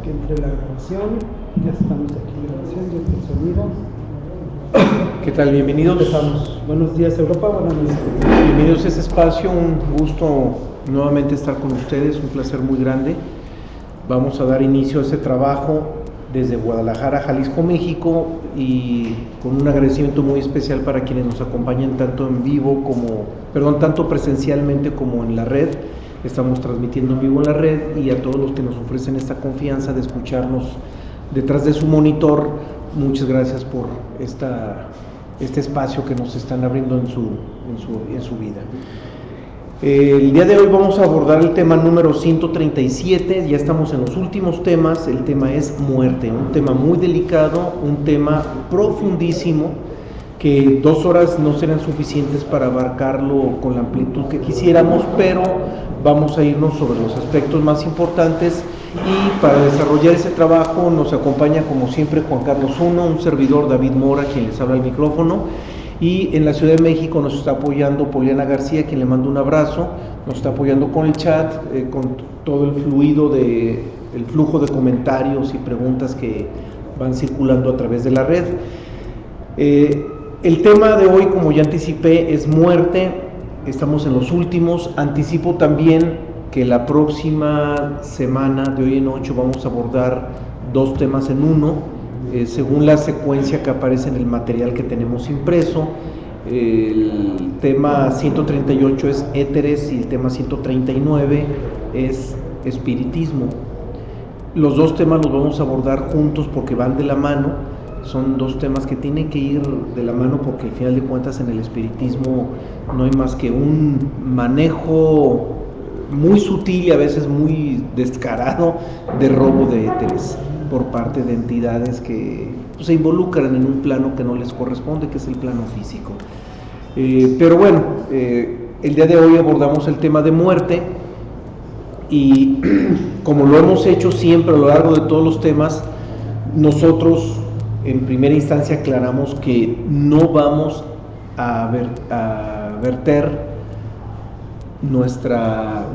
que entre la grabación. Ya estamos aquí en grabación, ya está el sonido. ¿Qué tal? Bienvenidos. Empezamos. Buenos días, Europa. Buenas noches. Bienvenidos a este espacio. Un gusto nuevamente estar con ustedes. Un placer muy grande. Vamos a dar inicio a este trabajo desde Guadalajara, Jalisco, México, y con un agradecimiento muy especial para quienes nos acompañan tanto en vivo tanto presencialmente como en la red. Estamos transmitiendo en vivo en la red, y a todos los que nos ofrecen esta confianza de escucharnos detrás de su monitor, muchas gracias por este espacio que nos están abriendo en su vida. El día de hoy vamos a abordar el tema número 137, ya estamos en los últimos temas. El tema es muerte, un tema muy delicado, un tema profundísimo, que 2 horas no serán suficientes para abarcarlo con la amplitud que quisiéramos, pero vamos a irnos sobre los aspectos más importantes, y para desarrollar ese trabajo nos acompaña como siempre Juan Carlos I, un servidor David Mora, quien les habla al micrófono, y en la Ciudad de México nos está apoyando Poliana García, quien le mando un abrazo, nos está apoyando con el chat, con todo el flujo de comentarios y preguntas que van circulando a través de la red. El tema de hoy, como ya anticipé, es muerte. Estamos en los últimos. Anticipo también que la próxima semana, de hoy en 8, vamos a abordar 2 temas en uno, según la secuencia que aparece en el material que tenemos impreso. El tema 138 es éteres y el tema 139 es espiritismo. Los 2 temas los vamos a abordar juntos porque van de la mano. Son 2 temas que tienen que ir de la mano, porque al final de cuentas en el espiritismo no hay más que un manejo muy sutil y a veces muy descarado de robo de éteres por parte de entidades que se involucran en un plano que no les corresponde, que es el plano físico. Pero bueno, el día de hoy abordamos el tema de muerte, y como lo hemos hecho siempre a lo largo de todos los temas, nosotros en primera instancia aclaramos que no vamos a verter nuestra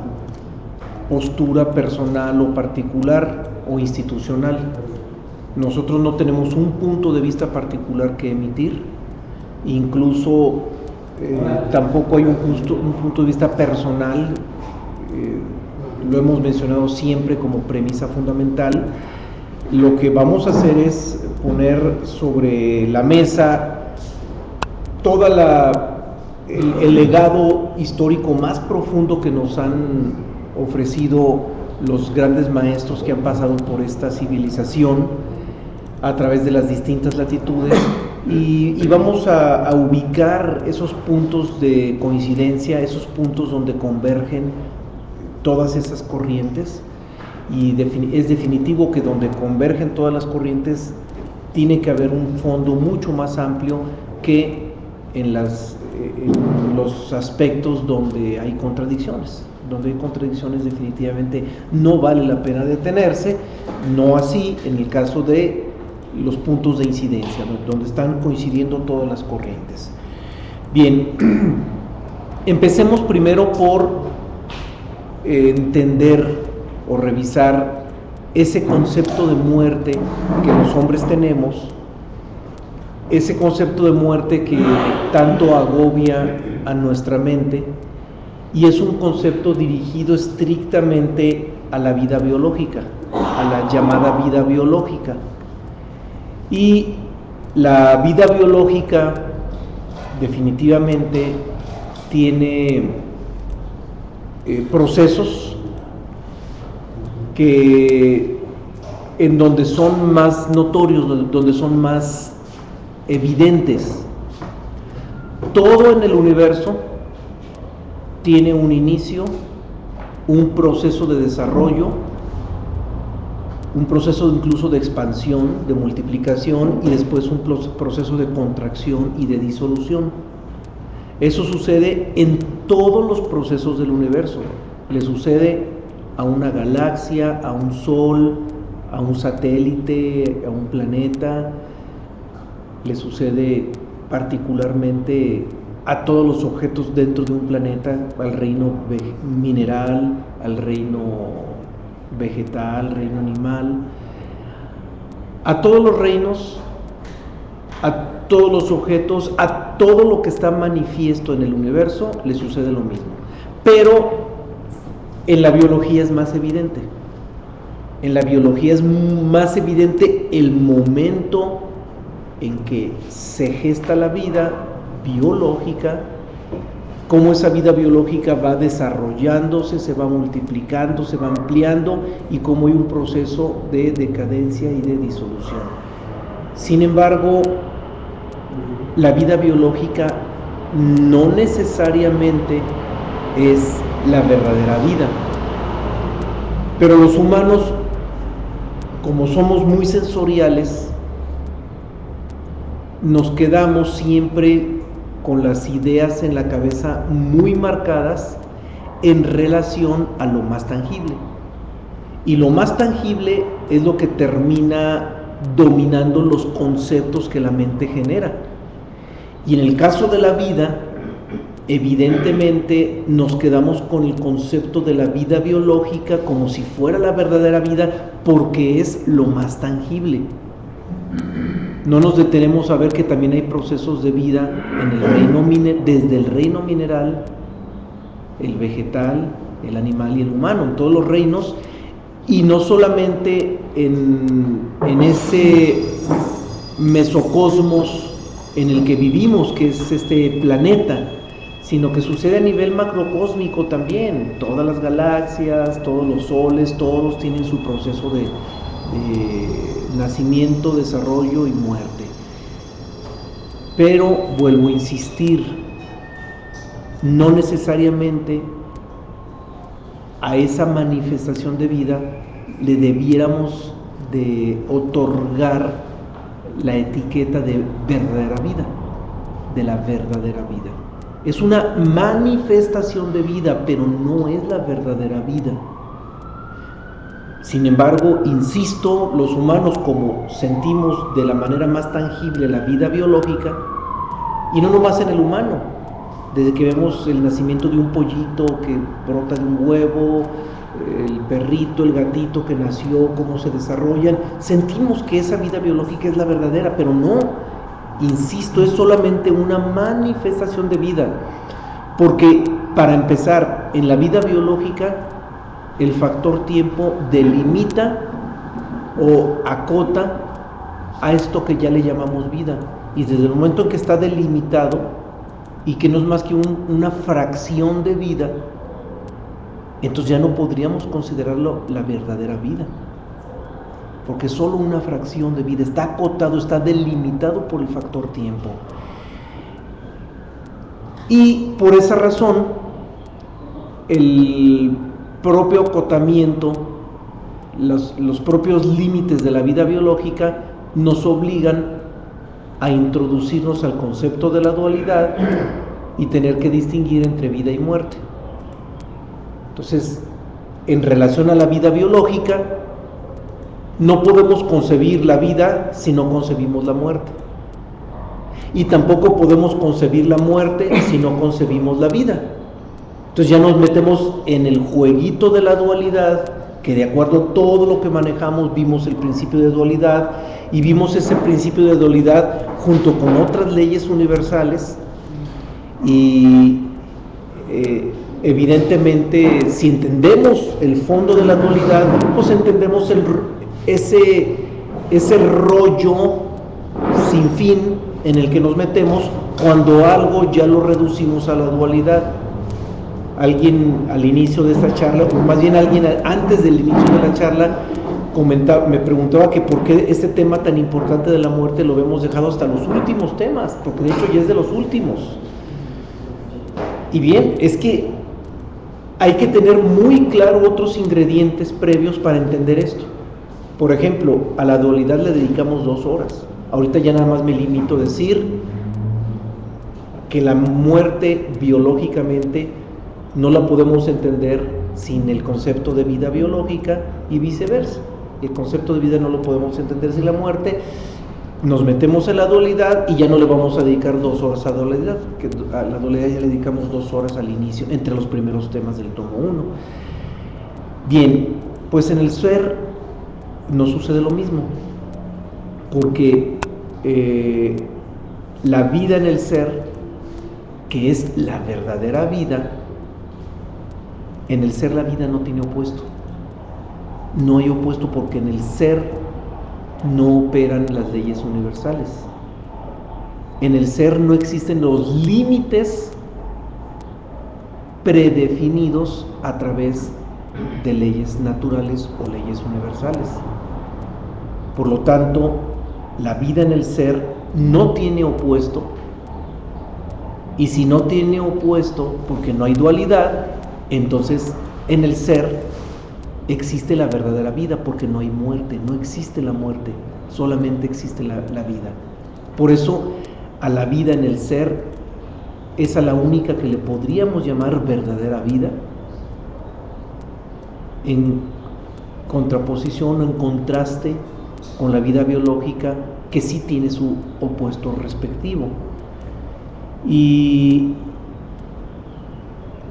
postura personal o particular o institucional. Nosotros no tenemos un punto de vista particular que emitir, incluso tampoco hay un punto de vista personal. Lo hemos mencionado siempre como premisa fundamental. Lo que vamos a hacer es poner sobre la mesa todo el legado histórico más profundo que nos han ofrecido los grandes maestros que han pasado por esta civilización a través de las distintas latitudes, y vamos a ubicar esos puntos de coincidencia, esos puntos donde convergen todas esas corrientes. Y es definitivo que donde convergen todas las corrientes tiene que haber un fondo mucho más amplio que en los aspectos donde hay contradicciones. Donde hay contradicciones, definitivamente no vale la pena detenerse. No así en el caso de los puntos de incidencia, donde están coincidiendo todas las corrientes. Bien, empecemos primero por entender o revisar ese concepto de muerte que los hombres tenemos, ese concepto de muerte que tanto agobia a nuestra mente, y es un concepto dirigido estrictamente a la vida biológica, a la llamada vida biológica. Y la vida biológica definitivamente tiene procesos en donde son más notorios, donde son más evidentes. Todo en el universo tiene un inicio, un proceso de desarrollo, un proceso incluso de expansión, de multiplicación, y después un proceso de contracción y de disolución. Eso sucede en todos los procesos del universo. Le sucede a una galaxia, a un sol, a un satélite, a un planeta. Le sucede particularmente a todos los objetos dentro de un planeta, al reino mineral, al reino vegetal, reino animal, A todos los reinos, a todos los objetos, a todo lo que está manifiesto en el universo, le sucede lo mismo. Pero en la biología es más evidente. En la biología es más evidente el momento en que se gesta la vida biológica, cómo esa vida biológica va desarrollándose, se va multiplicando, se va ampliando y cómo hay un proceso de decadencia y de disolución. Sin embargo, la vida biológica no necesariamente es la verdadera vida. Pero los humanos, como somos muy sensoriales, nos quedamos siempre con las ideas en la cabeza muy marcadas en relación a lo más tangible. Y lo más tangible es lo que termina dominando los conceptos que la mente genera. Y en el caso de la vida, evidentemente nos quedamos con el concepto de la vida biológica como si fuera la verdadera vida, porque es lo más tangible. No nos detenemos a ver que también hay procesos de vida en el reino desde el reino mineral, el vegetal, el animal y el humano, en todos los reinos, y no solamente en ese mesocosmos en el que vivimos, que es este planeta, sino que sucede a nivel macrocósmico también. Todas las galaxias, todos los soles, todos tienen su proceso de nacimiento, desarrollo y muerte. Pero vuelvo a insistir, no necesariamente a esa manifestación de vida le debiéramos de otorgar la etiqueta de verdadera vida, de la verdadera vida. Es una manifestación de vida, pero no es la verdadera vida. Sin embargo, insisto, los humanos, como sentimos de la manera más tangible la vida biológica, y no nomás en el humano, desde que vemos el nacimiento de un pollito que brota de un huevo, el perrito, el gatito que nació, cómo se desarrollan, sentimos que esa vida biológica es la verdadera, pero no, insisto, es solamente una manifestación de vida, porque para empezar, en la vida biológica, el factor tiempo delimita o acota a esto que ya le llamamos vida, y desde el momento en que está delimitado y que no es más que una fracción de vida, entonces ya no podríamos considerarlo la verdadera vida, porque solo una fracción de vida está acotado, está delimitado por el factor tiempo. Y por esa razón, el propio acotamiento, los propios límites de la vida biológica nos obligan a introducirnos al concepto de la dualidad y tener que distinguir entre vida y muerte. Entonces, en relación a la vida biológica, no podemos concebir la vida si no concebimos la muerte. Y tampoco podemos concebir la muerte si no concebimos la vida. Entonces ya nos metemos en el jueguito de la dualidad, que de acuerdo a todo lo que manejamos, vimos el principio de dualidad, y vimos ese principio de dualidad junto con otras leyes universales, y evidentemente si entendemos el fondo de la dualidad, pues entendemos ese rollo sin fin en el que nos metemos cuando algo ya lo reducimos a la dualidad. Alguien al inicio de esta charla, o más bien alguien antes del inicio de la charla, me preguntaba que por qué este tema tan importante de la muerte lo hemos dejado hasta los últimos temas, porque de hecho ya es de los últimos. Y bien, es que hay que tener muy claro otros ingredientes previos para entender esto. Por ejemplo, a la dualidad le dedicamos 2 horas. Ahorita ya nada más me limito a decir que la muerte biológicamente no la podemos entender sin el concepto de vida biológica y viceversa. El concepto de vida no lo podemos entender sin la muerte. Nos metemos en la dualidad y ya no le vamos a dedicar 2 horas a dualidad, que a la dualidad ya le dedicamos 2 horas al inicio, entre los primeros temas del tomo 1. Bien, pues en el ser no sucede lo mismo. porque la vida en el ser, que es la verdadera vida, en el ser la vida no tiene opuesto. No hay opuesto porque en el ser no operan las leyes universales. En el ser no existen los límites predefinidos a través de leyes naturales o leyes universales. Por lo tanto, la vida en el ser no tiene opuesto, y si no tiene opuesto porque no hay dualidad, entonces en el ser existe la verdadera vida, porque no hay muerte, no existe la muerte, solamente existe la vida. Por eso a la vida en el ser es a la única que le podríamos llamar verdadera vida, en contraposición o en contraste con la vida biológica, que sí tiene su opuesto respectivo. Y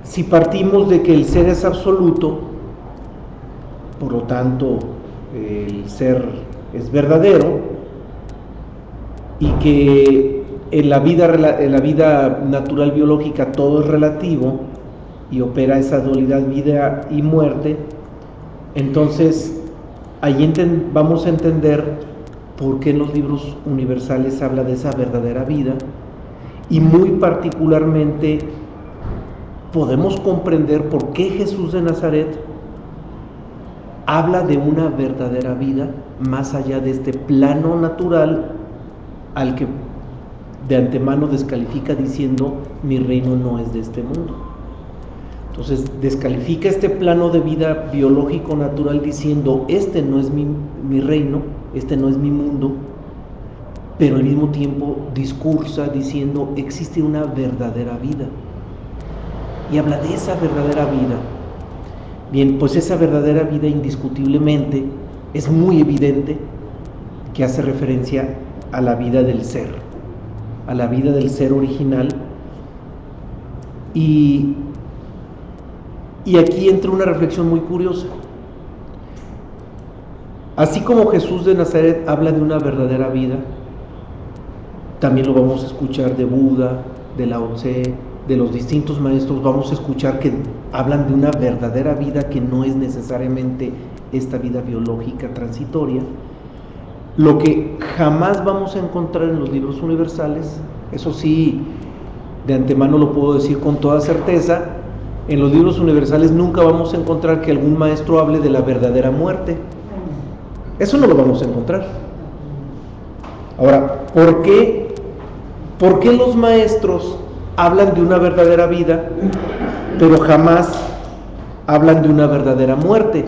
si partimos de que el ser es absoluto, por lo tanto el ser es verdadero, y que en la vida natural biológica todo es relativo y opera esa dualidad vida y muerte, entonces ahí vamos a entender por qué en los libros universales habla de esa verdadera vida, y muy particularmente podemos comprender por qué Jesús de Nazaret habla de una verdadera vida más allá de este plano natural al que de antemano descalifica diciendo: mi reino no es de este mundo. Entonces descalifica este plano de vida biológico natural diciendo: este no es mi reino, este no es mi mundo, pero al mismo tiempo discursa diciendo: existe una verdadera vida, y habla de esa verdadera vida. Bien, pues esa verdadera vida indiscutiblemente es muy evidente que hace referencia a la vida del ser, a la vida del ser original. Y aquí entra una reflexión muy curiosa. Así como Jesús de Nazaret habla de una verdadera vida, también lo vamos a escuchar de Buda, de Lao Tse, de los distintos maestros. Vamos a escuchar que hablan de una verdadera vida que no es necesariamente esta vida biológica transitoria. Lo que jamás vamos a encontrar en los libros universales, eso sí, de antemano lo puedo decir con toda certeza, en los libros universales nunca vamos a encontrar que algún maestro hable de la verdadera muerte. Eso no lo vamos a encontrar. Ahora, ¿por qué los maestros hablan de una verdadera vida, pero jamás hablan de una verdadera muerte?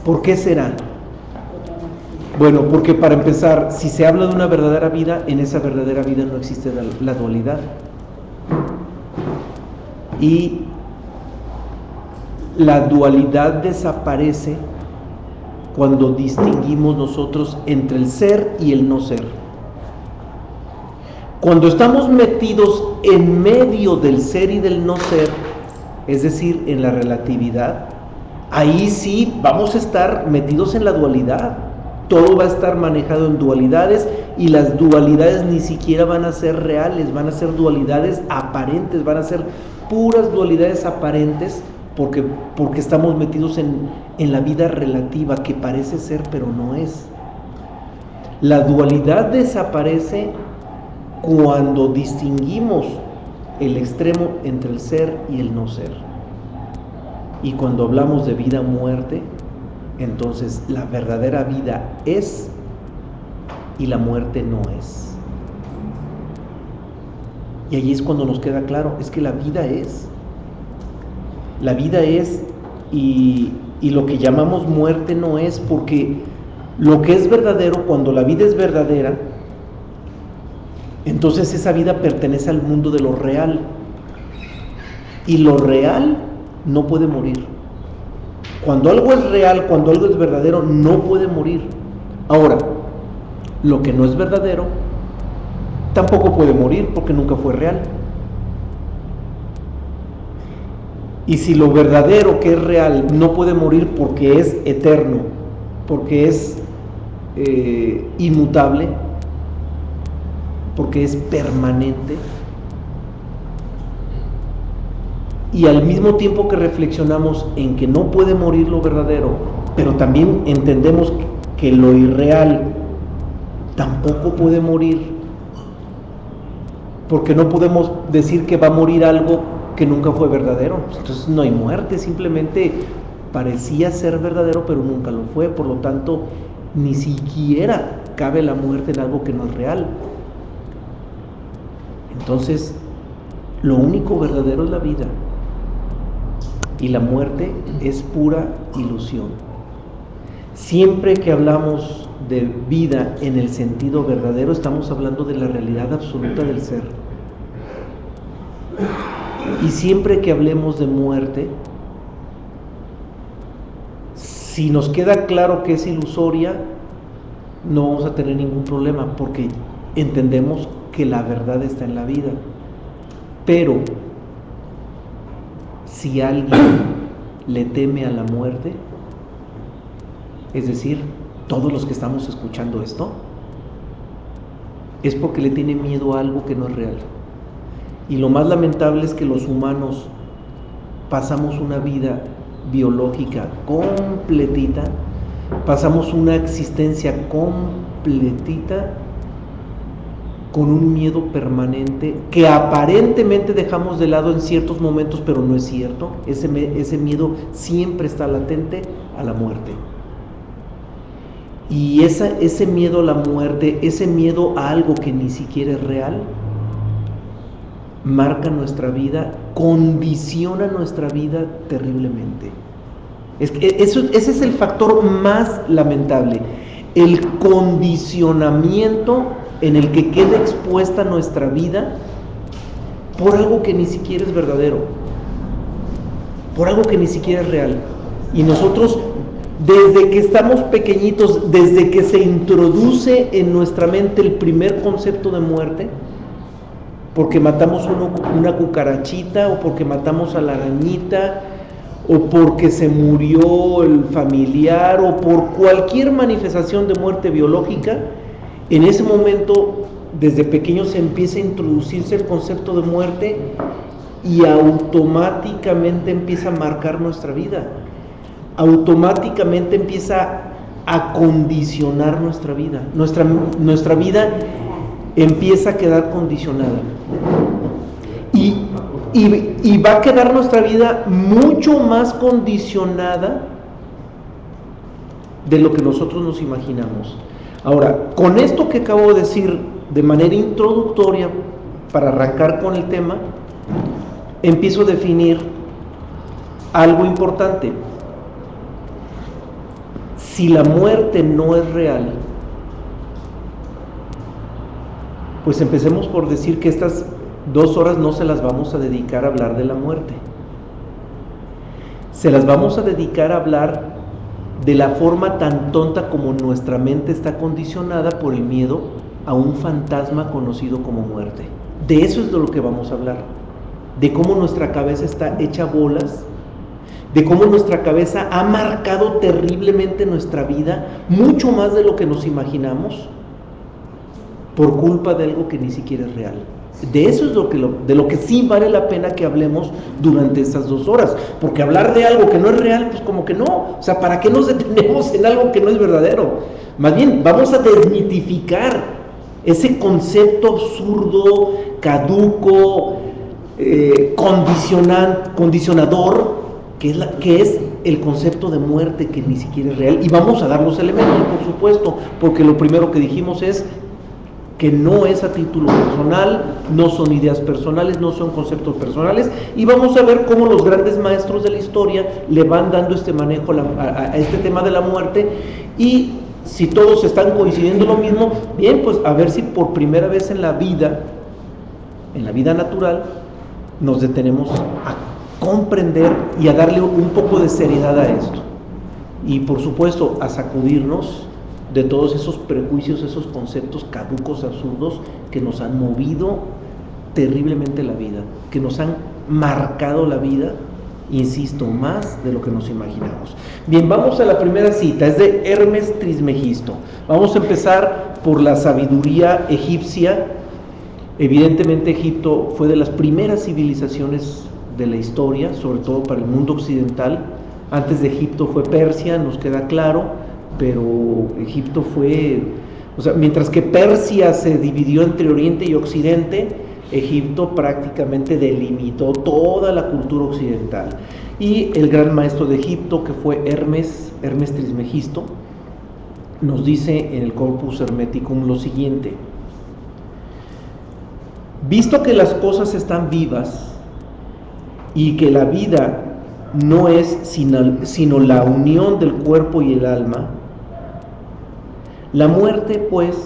¿Por qué será? Bueno, porque para empezar, si se habla de una verdadera vida, en esa verdadera vida no existe la dualidad. Y la dualidad desaparece cuando distinguimos nosotros entre el ser y el no ser. Cuando estamos metidos en medio del ser y del no ser, es decir, en la relatividad, ahí sí vamos a estar metidos en la dualidad. Todo va a estar manejado en dualidades, y las dualidades ni siquiera van a ser reales, van a ser dualidades aparentes, van a ser puras dualidades aparentes, porque estamos metidos en la vida relativa, que parece ser pero no es. La dualidad desaparece cuando distinguimos el extremo entre el ser y el no ser. Y cuando hablamos de vida o muerte, entonces la verdadera vida es y la muerte no es. Y ahí es cuando nos queda claro, es que la vida es. La vida es, y lo que llamamos muerte no es, porque lo que es verdadero, cuando la vida es verdadera, entonces esa vida pertenece al mundo de lo real, y lo real no puede morir. Cuando algo es real, cuando algo es verdadero, no puede morir. Ahora, lo que no es verdadero tampoco puede morir, porque nunca fue real. Y si lo verdadero, que es real, no puede morir porque es eterno, porque es inmutable, porque es permanente, y al mismo tiempo que reflexionamos en que no puede morir lo verdadero, pero también entendemos que lo irreal tampoco puede morir, porque no podemos decir que va a morir algo que nunca fue verdadero. Entonces no hay muerte, simplemente parecía ser verdadero pero nunca lo fue. Por lo tanto, ni siquiera cabe la muerte en algo que no es real. Entonces, lo único verdadero es la vida, y la muerte es pura ilusión. Siempre que hablamos de vida en el sentido verdadero, estamos hablando de la realidad absoluta del ser. Y siempre que hablemos de muerte, si nos queda claro que es ilusoria, no vamos a tener ningún problema, porque entendemos que la verdad está en la vida. Pero si alguien le teme a la muerte, es decir, todos los que estamos escuchando esto, es porque le tiene miedo a algo que no es real. Y lo más lamentable es que los humanos pasamos una vida biológica completita, pasamos una existencia completita con un miedo permanente que aparentemente dejamos de lado en ciertos momentos, pero no es cierto. Ese miedo siempre está latente a la muerte. Y ese miedo a la muerte, ese miedo a algo que ni siquiera es real, marca nuestra vida, condiciona nuestra vida terriblemente. Ese es el factor más lamentable, el condicionamiento en el que queda expuesta nuestra vida por algo que ni siquiera es verdadero, por algo que ni siquiera es real. Y nosotros, desde que estamos pequeñitos, desde que se introduce en nuestra mente el primer concepto de muerte, porque matamos una cucarachita, o porque matamos a la arañita, o porque se murió el familiar, o por cualquier manifestación de muerte biológica, en ese momento, desde pequeño, se empieza a introducirse el concepto de muerte y automáticamente empieza a marcar nuestra vida. Automáticamente empieza a condicionar nuestra vida. Nuestra vida empieza a quedar condicionada. Y va a quedar nuestra vida mucho más condicionada de lo que nosotros nos imaginamos. Ahora, con esto que acabo de decir de manera introductoria, para arrancar con el tema, empiezo a definir algo importante. Si la muerte no es real, pues empecemos por decir que estas 2 horas no se las vamos a dedicar a hablar de la muerte. Se las vamos a dedicar a hablar de la forma tan tonta como nuestra mente está condicionada por el miedo a un fantasma conocido como muerte. De eso es de lo que vamos a hablar. De cómo nuestra cabeza está hecha bolas, de cómo nuestra cabeza ha marcado terriblemente nuestra vida, mucho más de lo que nos imaginamos, por culpa de algo que ni siquiera es real. De eso es de lo que sí vale la pena que hablemos durante estas 2 horas, porque hablar de algo que no es real, pues como que no. O sea, ¿para qué nos detenemos en algo que no es verdadero? Más bien, vamos a desmitificar ese concepto absurdo, caduco, condicionador, que es el concepto de muerte, que ni siquiera es real. Y vamos a dar los elementos, por supuesto, porque lo primero que dijimos es que no es a título personal, no son ideas personales, no son conceptos personales, y vamos a ver cómo los grandes maestros de la historia le van dando este manejo a este tema de la muerte, y si todos están coincidiendo lo mismo, bien, pues a ver si por primera vez en la vida natural, nos detenemos a comprender y a darle un poco de seriedad a esto, y por supuesto a sacudirnos de todos esos prejuicios, esos conceptos caducos, absurdos, que nos han movido terriblemente la vida, que nos han marcado la vida insisto, más de lo que nos imaginamos. Bien, vamos a la primera cita, es de Hermes Trismegisto. Vamos a empezar por la sabiduría egipcia. Evidentemente Egipto fue de las primeras civilizaciones de la historia, sobre todo para el mundo occidental. Antes de Egipto fue Persia, nos queda claro, pero Egipto fue, o sea, mientras que Persia se dividió entre Oriente y Occidente, Egipto prácticamente delimitó toda la cultura occidental. Y el gran maestro de Egipto, que fue Hermes Trismegisto, nos dice en el Corpus Hermeticum lo siguiente: visto que las cosas están vivas y que la vida no es sino la unión del cuerpo y el alma, la muerte, pues,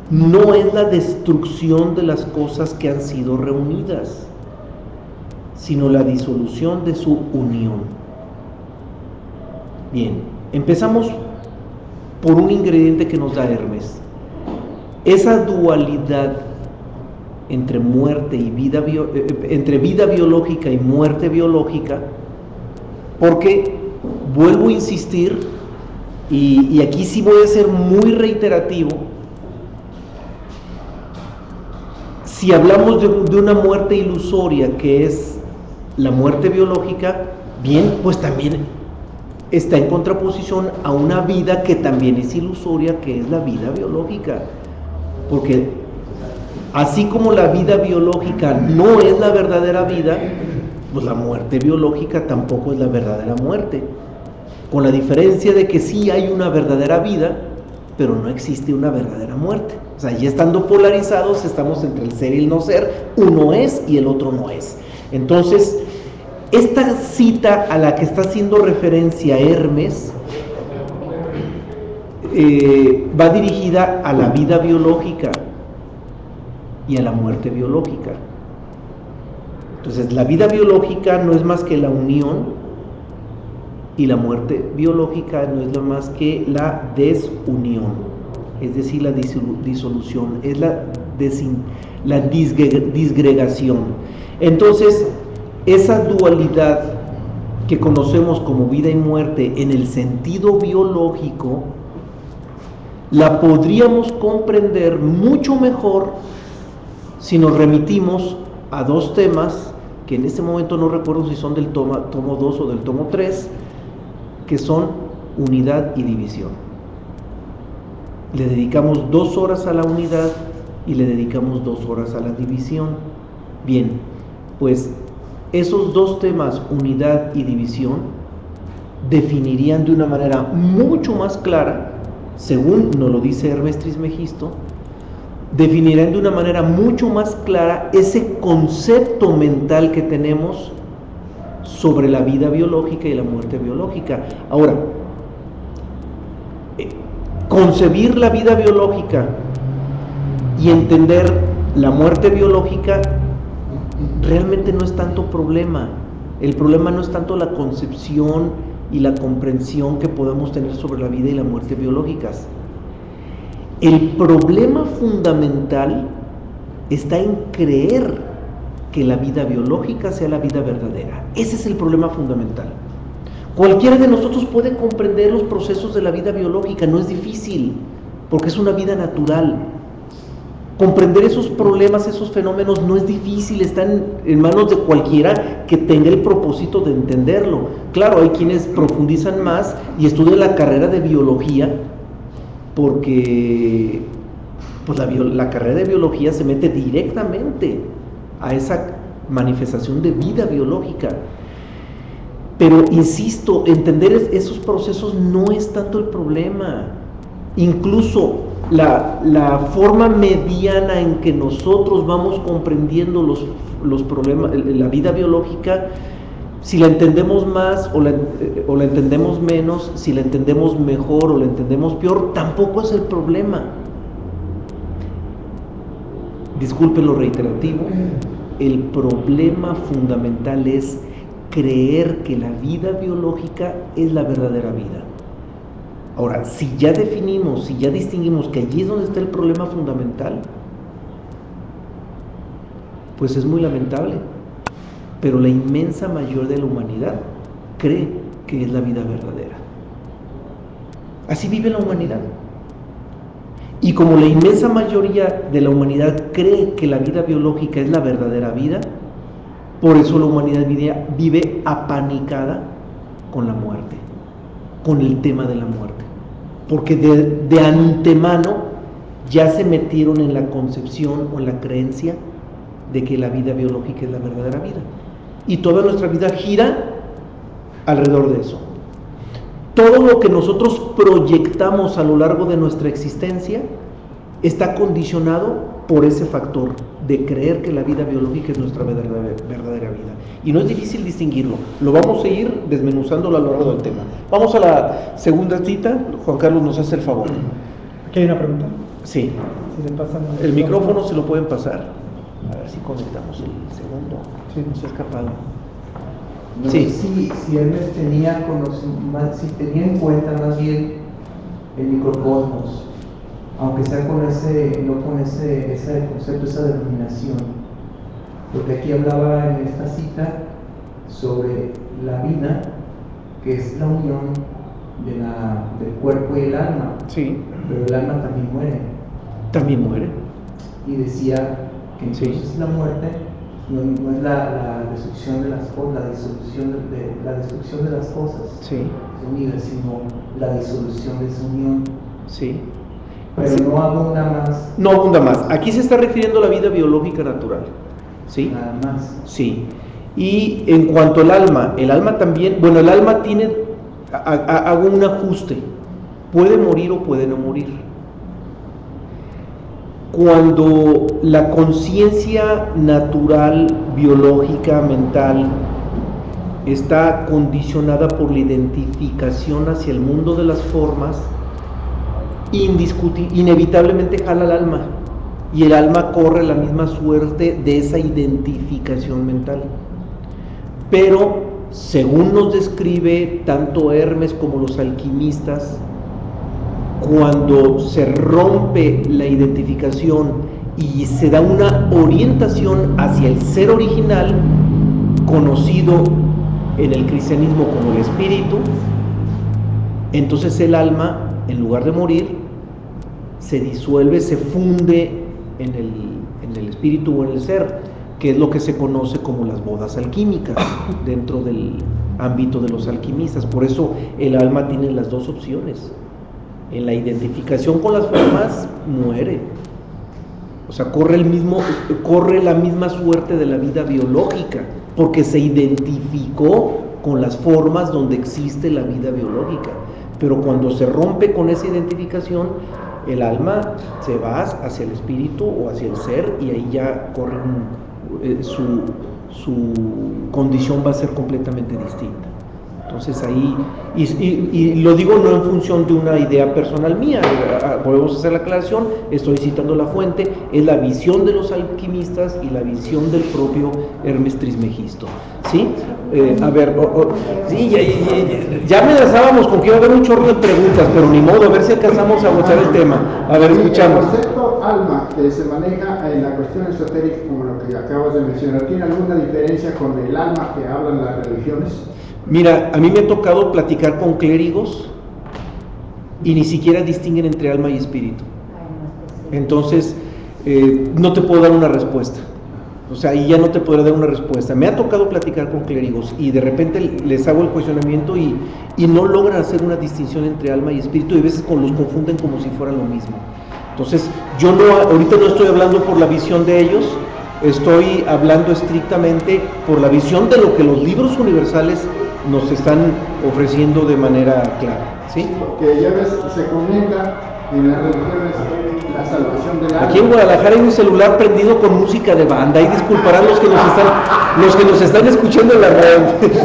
no es la destrucción de las cosas que han sido reunidas, sino la disolución de su unión. Bien, empezamos por un ingrediente que nos da Hermes. Esa dualidad entre muerte y vida, entre vida biológica y muerte biológica, porque vuelvo a insistir, y aquí sí voy a ser muy reiterativo. Si hablamos de una muerte ilusoria, que es la muerte biológica, bien, pues también está en contraposición a una vida que también es ilusoria, que es la vida biológica. Porque así como la vida biológica no es la verdadera vida, pues la muerte biológica tampoco es la verdadera muerte. Con la diferencia de que sí hay una verdadera vida, pero no existe una verdadera muerte. O sea, ya estando polarizados, estamos entre el ser y el no ser, uno es y el otro no es. Entonces, esta cita a la que está haciendo referencia Hermes va dirigida a la vida biológica y a la muerte biológica. Entonces, la vida biológica no es más que la unión, y la muerte biológica no es más que la desunión, es decir, la disolución, es la disgregación. Entonces, esa dualidad que conocemos como vida y muerte en el sentido biológico, la podríamos comprender mucho mejor si nos remitimos a dos temas que en este momento no recuerdo si son del tomo 2 o del tomo 3, que son unidad y división. Le dedicamos 2 horas a la unidad y le dedicamos 2 horas a la división. Bien, pues esos dos temas, unidad y división, definirían de una manera mucho más clara, según nos lo dice Hermes Trismegisto, definirán de una manera mucho más clara ese concepto mental que tenemos sobre la vida biológica y la muerte biológica. Ahora, concebir la vida biológica y entender la muerte biológica realmente no es tanto problema. El problema no es tanto la concepción y la comprensión que podemos tener sobre la vida y la muerte biológicas. El problema fundamental está en creer que la vida biológica sea la vida verdadera. Ese es el problema fundamental. Cualquiera de nosotros puede comprender los procesos de la vida biológica, no es difícil, porque es una vida natural. Comprender esos problemas, esos fenómenos no es difícil, están en manos de cualquiera que tenga el propósito de entenderlo. Claro, hay quienes profundizan más y estudian la carrera de biología, porque pues la carrera de biología se mete directamente a esa manifestación de vida biológica. Pero insisto, entender esos procesos no es tanto el problema. Incluso la forma mediana en que nosotros vamos comprendiendo los problemas, la vida biológica, si la entendemos más o la entendemos menos, si la entendemos mejor o la entendemos peor, tampoco es el problema. Disculpen lo reiterativo, el problema fundamental es creer que la vida biológica es la verdadera vida. Ahora, si ya definimos, si ya distinguimos que allí es donde está el problema fundamental, pues es muy lamentable, pero la inmensa mayoría de la humanidad cree que es la vida verdadera. Así vive la humanidad. Y como la inmensa mayoría de la humanidad cree que la vida biológica es la verdadera vida, por eso la humanidad vive apanicada con la muerte, con el tema de la muerte. Porque de antemano ya se metieron en la concepción o en la creencia de que la vida biológica es la verdadera vida. Y toda nuestra vida gira alrededor de eso. Todo lo que nosotros proyectamos a lo largo de nuestra existencia está condicionado por ese factor de creer que la vida biológica es nuestra verdadera vida. Y no es difícil distinguirlo. Lo vamos a ir desmenuzando a lo largo del tema. Vamos a la segunda cita. Juan Carlos nos hace el favor. ¿Aquí hay una pregunta? Sí. Si le pasan El micrófono se lo pueden pasar. A ver si conectamos el segundo. Sí. Se ha escapado. No Sí. sé si Hermes tenía en cuenta más bien el microcosmos, aunque sea con ese concepto, esa denominación, porque aquí hablaba en esta cita sobre la vida, que es la unión del cuerpo y el alma, Sí. pero el alma también muere, También muere. y decía que entonces Sí. la muerte no es la destrucción de las cosas, la destrucción de las cosas Sí. unidas, sino la disolución de esa unión. Sí. Pero Sí. no abunda más, No abunda más. Aquí se está refiriendo a la vida biológica natural. ¿Sí? nada más. Sí. Y en cuanto al alma, el alma también, bueno, el alma tiene, hago un ajuste, puede morir o puede no morir. Cuando la conciencia natural, biológica, mental, está condicionada por la identificación hacia el mundo de las formas, inevitablemente jala al alma, y el alma corre la misma suerte de esa identificación mental. Pero, según nos describe tanto Hermes como los alquimistas, cuando se rompe la identificación y se da una orientación hacia el ser original, conocido en el cristianismo como el espíritu, entonces el alma, en lugar de morir, se disuelve, se funde en el espíritu o en el ser, que es lo que se conoce como las bodas alquímicas dentro del ámbito de los alquimistas. Por eso el alma tiene las dos opciones. En la identificación con las formas muere, o sea, corre la misma suerte de la vida biológica, porque se identificó con las formas donde existe la vida biológica. Pero cuando se rompe con esa identificación, el alma se va hacia el espíritu o hacia el ser, y ahí ya corre su condición va a ser completamente distinta. Entonces ahí, y lo digo no en función de una idea personal mía, podemos hacer la aclaración, estoy citando la fuente, es la visión de los alquimistas y la visión del propio Hermes Trismegisto. ¿Sí? A ver, sí, ya amenazábamos con que iba a haber un chorro de preguntas, pero ni modo, a ver si alcanzamos a agotar el tema. A ver, escuchamos. El concepto alma que se maneja en la cuestión esotérica, como lo que acabas de mencionar, ¿tiene alguna diferencia con el alma que hablan las religiones? Mira, a mí me ha tocado platicar con clérigos y ni siquiera distinguen entre alma y espíritu. Entonces, no te puedo dar una respuesta. O sea, y ya no te podré dar una respuesta. Me ha tocado platicar con clérigos y de repente les hago el cuestionamiento y no logran hacer una distinción entre alma y espíritu, y a veces los confunden como si fuera lo mismo. Entonces, yo ahorita no estoy hablando por la visión de ellos, estoy hablando estrictamente por la visión de lo que los libros universales nos están ofreciendo de manera clara, ¿sí? Porque ya ves, se comenta en las religiones la salvación del alma. Aquí en Guadalajara hay un celular prendido con música de banda, y disculparán los que nos están escuchando en la red.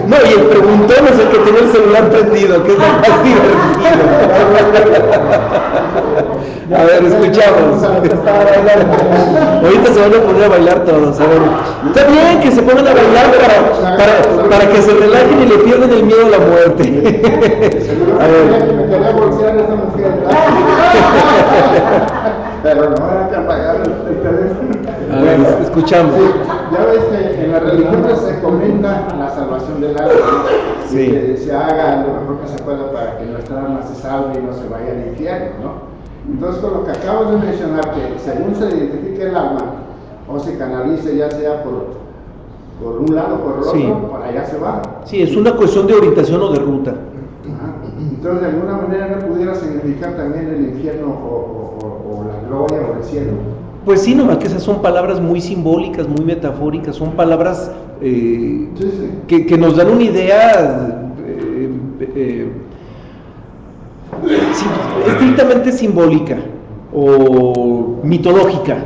No, y el preguntón es el que tiene el celular prendido, que es lo más divertido. A ver, escuchamos. Ahorita se van a poner a bailar todos. A ver. Está bien que se pongan a bailar para que se relajen y le pierdan el miedo a la muerte. A ver. Me quería bolsear a esa mujer. Pero no era que apagar el teléfono. A ver, escuchamos. Sí, Ya ves que en las religiones se comenta la salvación del alma, ¿no? Sí. Y que se haga lo mejor que se pueda para que nuestra alma se salve y no se vaya al infierno, ¿no? Entonces, con lo que acabas de mencionar, que según se identifique el alma, o se canalice ya sea por un lado o por el otro, Sí. para allá se va. Sí, es una cuestión de orientación o de ruta. Ajá. Entonces, de alguna manera no pudiera significar también el infierno o la gloria o el cielo. Pues sí, nomás que esas son palabras muy simbólicas, muy metafóricas, son palabras Sí, sí. que nos dan una idea estrictamente simbólica o mitológica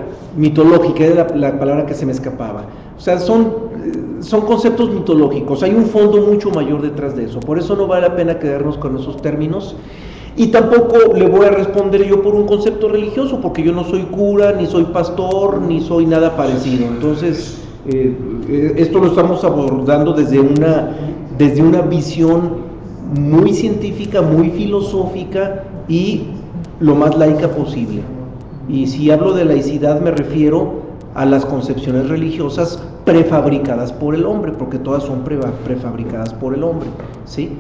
era la palabra que se me escapaba. O sea, son conceptos mitológicos, hay un fondo mucho mayor detrás de eso, por eso no vale la pena quedarnos con esos términos. Y tampoco le voy a responder yo por un concepto religioso, porque yo no soy cura, ni soy pastor, ni soy nada parecido. Entonces, esto lo estamos abordando desde una visión muy científica, muy filosófica y lo más laica posible. Y si hablo de laicidad me refiero a las concepciones religiosas prefabricadas por el hombre, porque todas son prefabricadas por el hombre, ¿sí?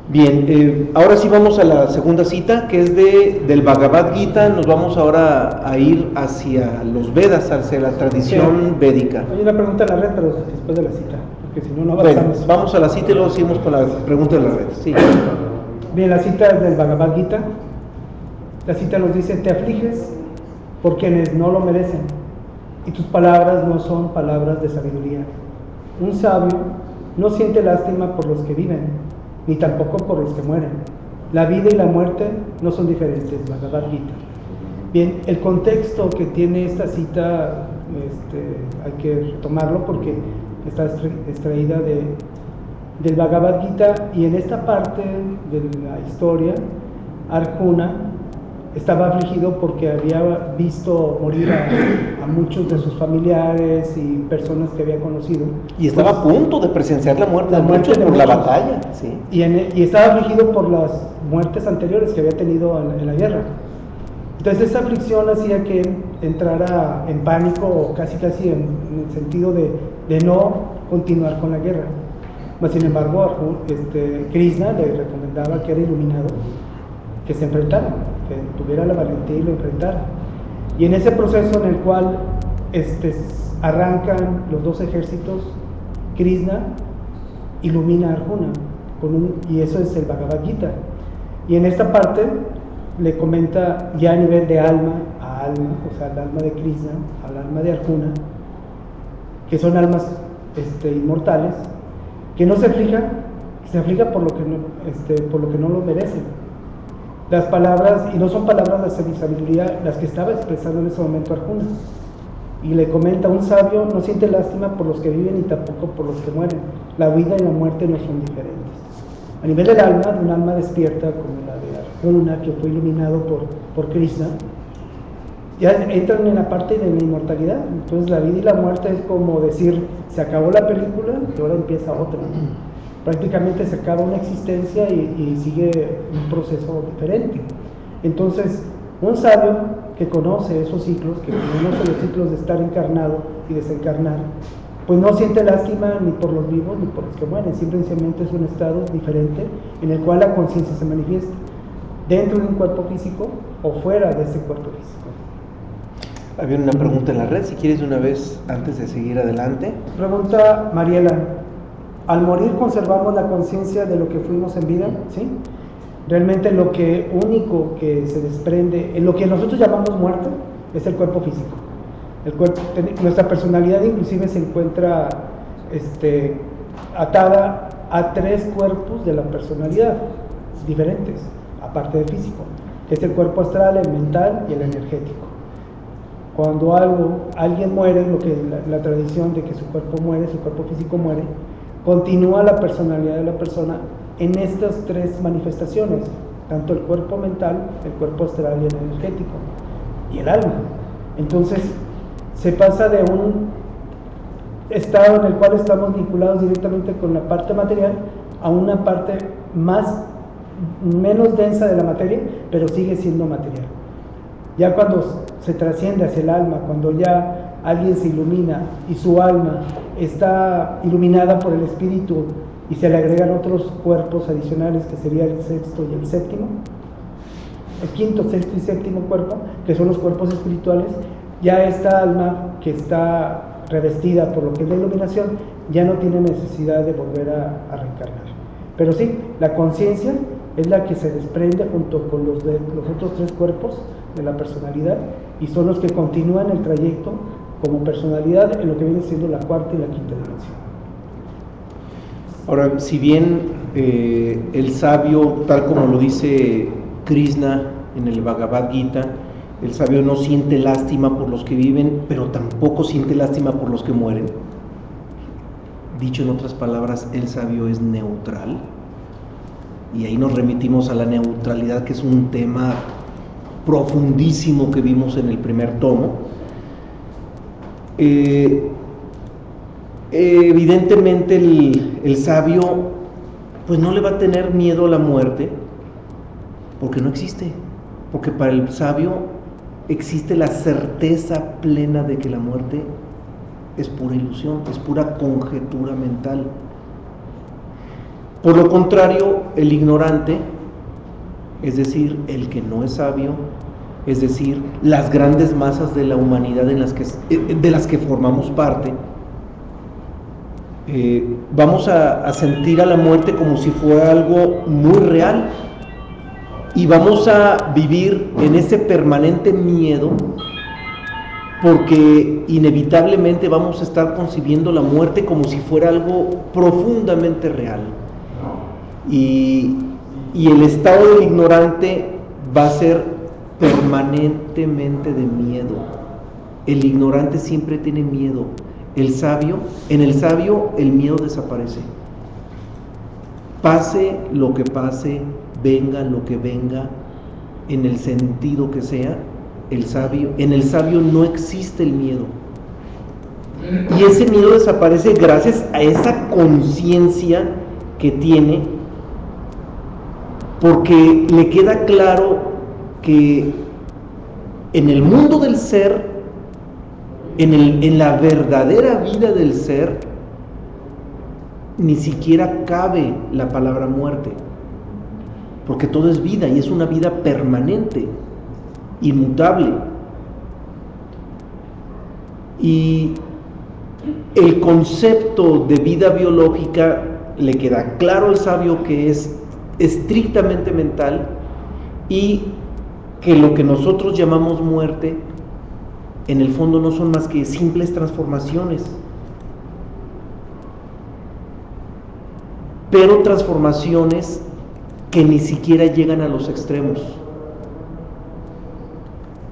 Bien, ahora sí vamos a la segunda cita, que es del Bhagavad Gita. Nos vamos ahora a ir hacia los Vedas, hacia la tradición védica. Hay una pregunta en la red, pero después de la cita, porque si no, no Bueno, avanzamos. vamos a la cita y luego seguimos con la pregunta de la red. Sí. Bien, la cita es del Bhagavad Gita. La cita nos dice: te afliges por quienes no lo merecen, y tus palabras no son palabras de sabiduría. Un sabio no siente lástima por los que viven, ni tampoco por los que mueren. La vida y la muerte no son diferentes. Bhagavad Gita. Bien, el contexto que tiene esta cita hay que retomarlo porque está extraída del Bhagavad Gita, y en esta parte de la historia Arjuna estaba afligido porque había visto morir a muchos de sus familiares y personas que había conocido. Y estaba a punto de presenciar la muerte de muerte muchos de por la muchos. batalla. Sí. Y estaba afligido por las muertes anteriores que había tenido en la guerra. Entonces esa aflicción hacía que él entrara en pánico, o casi en el sentido de no continuar con la guerra. Mas sin embargo, Krishna le recomendaba que era iluminado, que se enfrentara, que tuviera la valentía y lo enfrentara. Y en ese proceso en el cual arrancan los dos ejércitos, Krishna ilumina a Arjuna y eso es el Bhagavad Gita. Y en esta parte le comenta ya a nivel de alma a alma, o sea, al alma de Krishna, al alma de Arjuna, que son almas inmortales, que no se aflijan, se aflijan por lo que no lo merecen. Las palabras, y no son palabras de sabiduría las que estaba expresando en ese momento Arjuna. Y le comenta: un sabio no siente lástima por los que viven, ni tampoco por los que mueren. La vida y la muerte no son diferentes. A nivel del alma, de un alma despierta como la de Arjuna, que fue iluminado por Krishna, ya entran en la parte de la inmortalidad. Entonces la vida y la muerte es como decir: se acabó la película y ahora empieza otra. Prácticamente se acaba una existencia y sigue un proceso diferente. Entonces, un sabio que conoce esos ciclos, que conoce los ciclos de estar encarnado y desencarnar, pues no siente lástima ni por los vivos ni por los que mueren. Simplemente es un estado diferente en el cual la conciencia se manifiesta dentro de un cuerpo físico o fuera de ese cuerpo físico. Había una pregunta en la red, si quieres de una vez antes de seguir adelante. Pregunta Mariela: al morir conservamos la conciencia de lo que fuimos en vida, ¿sí? Realmente lo único que se desprende, en lo que nosotros llamamos muerte, es el cuerpo físico. Nuestra personalidad inclusive se encuentra atada a 3 cuerpos de la personalidad diferentes, aparte del físico, que es el cuerpo astral, el mental y el energético. Cuando alguien muere, lo que la tradición de que su cuerpo muere, su cuerpo físico muere, continúa la personalidad de la persona en estas 3 manifestaciones, tanto el cuerpo mental, el cuerpo astral y el energético, y el alma. Entonces se pasa de un estado en el cual estamos vinculados directamente con la parte material a una parte menos densa de la materia, pero sigue siendo material. Ya cuando se trasciende hacia el alma, cuando ya alguien se ilumina y su alma está iluminada por el espíritu y se le agregan otros cuerpos adicionales, que sería el sexto y el séptimo, el quinto, sexto y séptimo cuerpo, que son los cuerpos espirituales, ya esta alma que está revestida por lo que es la iluminación ya no tiene necesidad de volver a reencarnar. Pero sí, la conciencia es la que se desprende junto con los otros tres cuerpos de la personalidad, y son los que continúan el trayecto como personalidad en lo que viene siendo la cuarta y la quinta dimensión. Ahora, si bien el sabio, tal como lo dice Krishna en el Bhagavad Gita, el sabio no siente lástima por los que viven, pero tampoco siente lástima por los que mueren. Dicho en otras palabras, el sabio es neutral, y ahí nos remitimos a la neutralidad, que es un tema profundísimo que vimos en el primer tomo. Evidentemente el sabio pues no le va a tener miedo a la muerte, porque no existe, porque para el sabio existe la certeza plena de que la muerte es pura ilusión, es pura conjetura mental. Por lo contrario, el ignorante, es decir, el que no es sabio, es decir, las grandes masas de la humanidad de las que formamos parte, vamos a sentir a la muerte como si fuera algo muy real, y vamos a vivir en ese permanente miedo, porque inevitablemente vamos a estar concibiendo la muerte como si fuera algo profundamente real, y el estado del ignorante va a ser permanentemente de miedo. El ignorante siempre tiene miedo. En el sabio el miedo desaparece. Pase lo que pase, venga lo que venga, en el sentido que sea, en el sabio no existe el miedo. Y ese miedo desaparece gracias a esa conciencia que tiene, porque le queda claro que en el mundo del ser, en la verdadera vida del ser, ni siquiera cabe la palabra muerte, porque todo es vida, y es una vida permanente, inmutable. Y el concepto de vida biológica le queda claro al sabio que es estrictamente mental, y que lo que nosotros llamamos muerte en el fondo no son más que simples transformaciones, pero transformaciones que ni siquiera llegan a los extremos,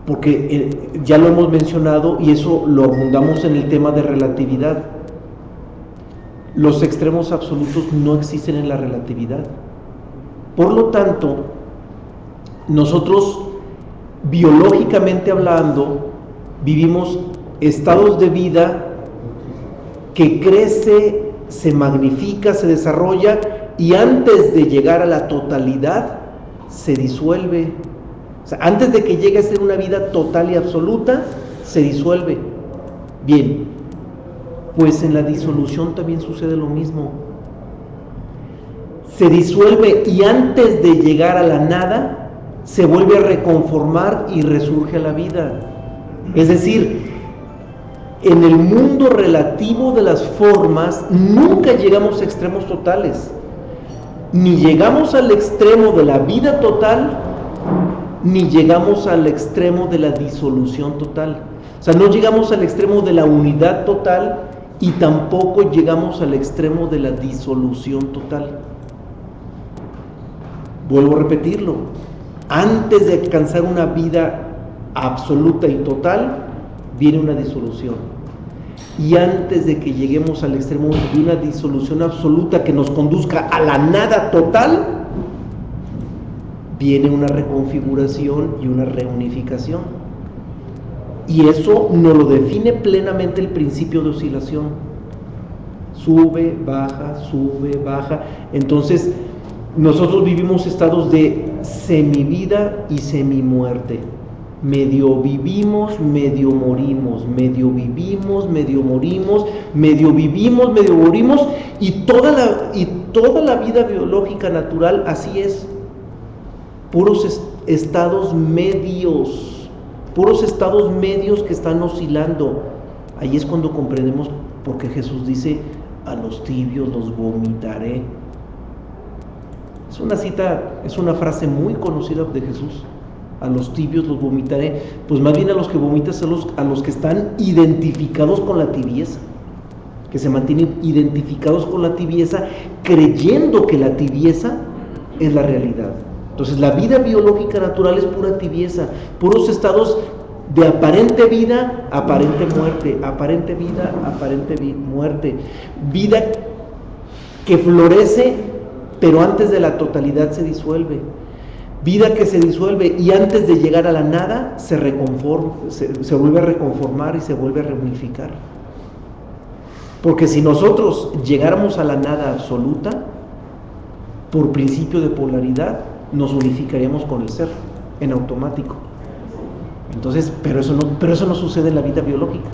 porque ya lo hemos mencionado, y eso lo abundamos en el tema de relatividad. Los extremos absolutos no existen en la relatividad. Por lo tanto, nosotros, biológicamente hablando, vivimos estados de vida que crece, se magnifica, se desarrolla, y antes de llegar a la totalidad se disuelve. O sea, antes de que llegue a ser una vida total y absoluta, se disuelve. Bien, pues en la disolución también sucede lo mismo. Se disuelve, y antes de llegar a la nada, se vuelve a reconformar y resurge a la vida. Es decir, en el mundo relativo de las formas nunca llegamos a extremos totales, ni llegamos al extremo de la vida total, ni llegamos al extremo de la disolución total. O sea, no llegamos al extremo de la unidad total, y tampoco llegamos al extremo de la disolución total. Vuelvo a repetirlo: antes de alcanzar una vida absoluta y total, viene una disolución, y antes de que lleguemos al extremo de una disolución absoluta que nos conduzca a la nada total, viene una reconfiguración y una reunificación, y eso nos lo define plenamente el principio de oscilación: sube, baja. Entonces nosotros vivimos estados de semivida y semimuerte. Medio vivimos, medio morimos, medio vivimos, medio morimos, medio vivimos, medio morimos, y toda la vida biológica natural así es. Puros estados medios que están oscilando. Ahí es cuando comprendemos por qué Jesús dice: a los tibios los vomitaré. Es una cita, es una frase muy conocida de Jesús. A los tibios los vomitaré. Pues más bien a los que vomitas, a los que están identificados con la tibieza, que se mantienen identificados con la tibieza, creyendo que la tibieza es la realidad. Entonces la vida biológica natural es pura tibieza, puros estados de aparente vida, aparente muerte, aparente vida, aparente muerte. Vida que florece, pero antes de la totalidad se disuelve. Vida que se disuelve y antes de llegar a la nada se vuelve a reconformar y se vuelve a reunificar. Porque si nosotros llegáramos a la nada absoluta, por principio de polaridad, nos unificaríamos con el ser en automático. Entonces, pero eso no sucede en la vida biológica.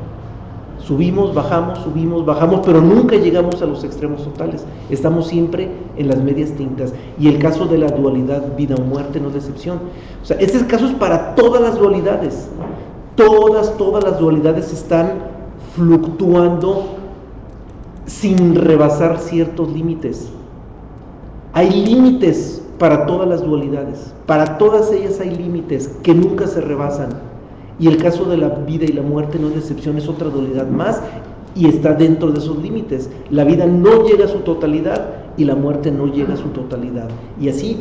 Subimos, bajamos, pero nunca llegamos a los extremos totales. Estamos siempre en las medias tintas. Y el caso de la dualidad vida o muerte no es excepción. O sea, este caso es para todas las dualidades. Todas las dualidades están fluctuando sin rebasar ciertos límites. Hay límites para todas las dualidades. Para todas ellas hay límites que nunca se rebasan. Y el caso de la vida y la muerte no es excepción, es otra dualidad más y está dentro de esos límites. La vida no llega a su totalidad y la muerte no llega a su totalidad. Y así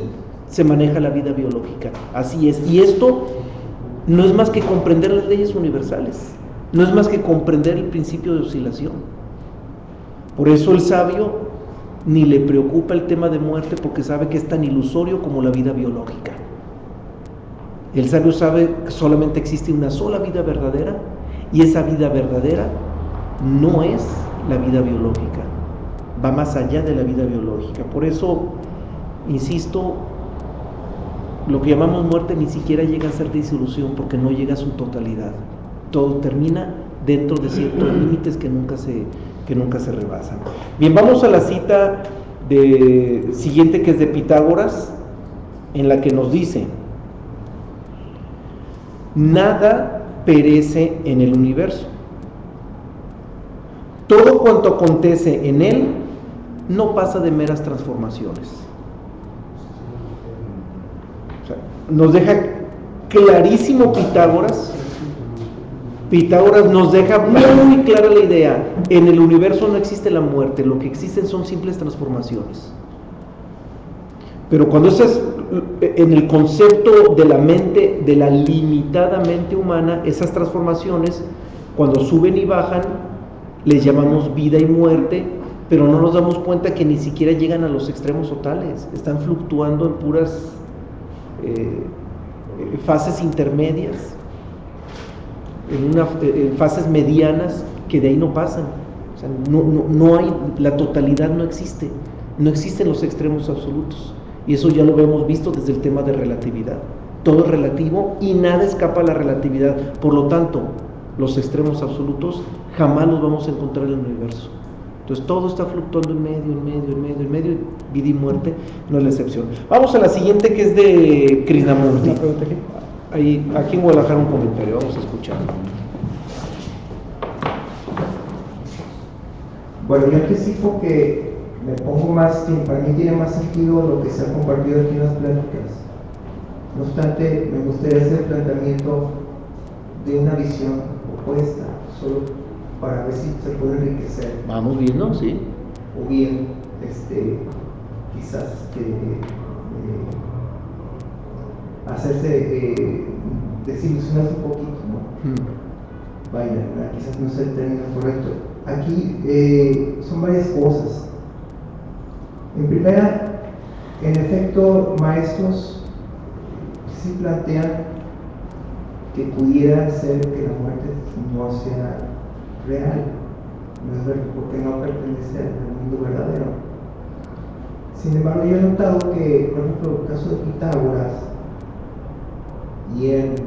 se maneja la vida biológica, así es. Y esto no es más que comprender las leyes universales, no es más que comprender el principio de oscilación. Por eso el sabio ni le preocupa el tema de muerte, porque sabe que es tan ilusorio como la vida biológica. El sabio sabe que solamente existe una sola vida verdadera, y esa vida verdadera no es la vida biológica, va más allá de la vida biológica. Por eso, insisto, lo que llamamos muerte ni siquiera llega a ser disolución, porque no llega a su totalidad. Todo termina dentro de ciertos límites que nunca se rebasan. Bien, vamos a la cita siguiente, que es de Pitágoras, en la que nos dice: nada perece en el universo. Todo cuanto acontece en él no pasa de meras transformaciones. O sea, nos deja clarísimo Pitágoras. Pitágoras nos deja muy clara la idea: en el universo no existe la muerte, lo que existen son simples transformaciones. Pero cuando estás en el concepto de la mente, de la limitada mente humana, esas transformaciones, cuando suben y bajan, les llamamos vida y muerte, pero no nos damos cuenta que ni siquiera llegan a los extremos totales, están fluctuando en puras fases intermedias, en fases medianas que de ahí no pasan. O sea, no hay, la totalidad no existe, no existen los extremos absolutos. Y eso ya lo hemos visto desde el tema de relatividad. Todo es relativo y nada escapa a la relatividad. Por lo tanto, los extremos absolutos jamás los vamos a encontrar en el universo. Entonces todo está fluctuando en medio, y vida y muerte no es la excepción. Vamos a la siguiente, que es de Krishnamurti. Aquí en Guadalajara un comentario, vamos a escuchar. Bueno, yo anticipo que me pongo más, que para mí tiene más sentido lo que se ha compartido aquí en las pláticas. No obstante, me gustaría hacer el planteamiento de una visión opuesta, solo para ver si se puede enriquecer. Vamos viendo, sí. O bien, quizás hacerse desilusionarse un poquito, ¿no? Vaya, quizás no sea el término correcto. Aquí son varias cosas. En primera, en efecto, maestros sí plantean que pudiera ser que la muerte no sea real, no es verdad, porque no pertenece al mundo verdadero. Sin embargo, yo he notado que, por ejemplo, el caso de Pitágoras y Hermes,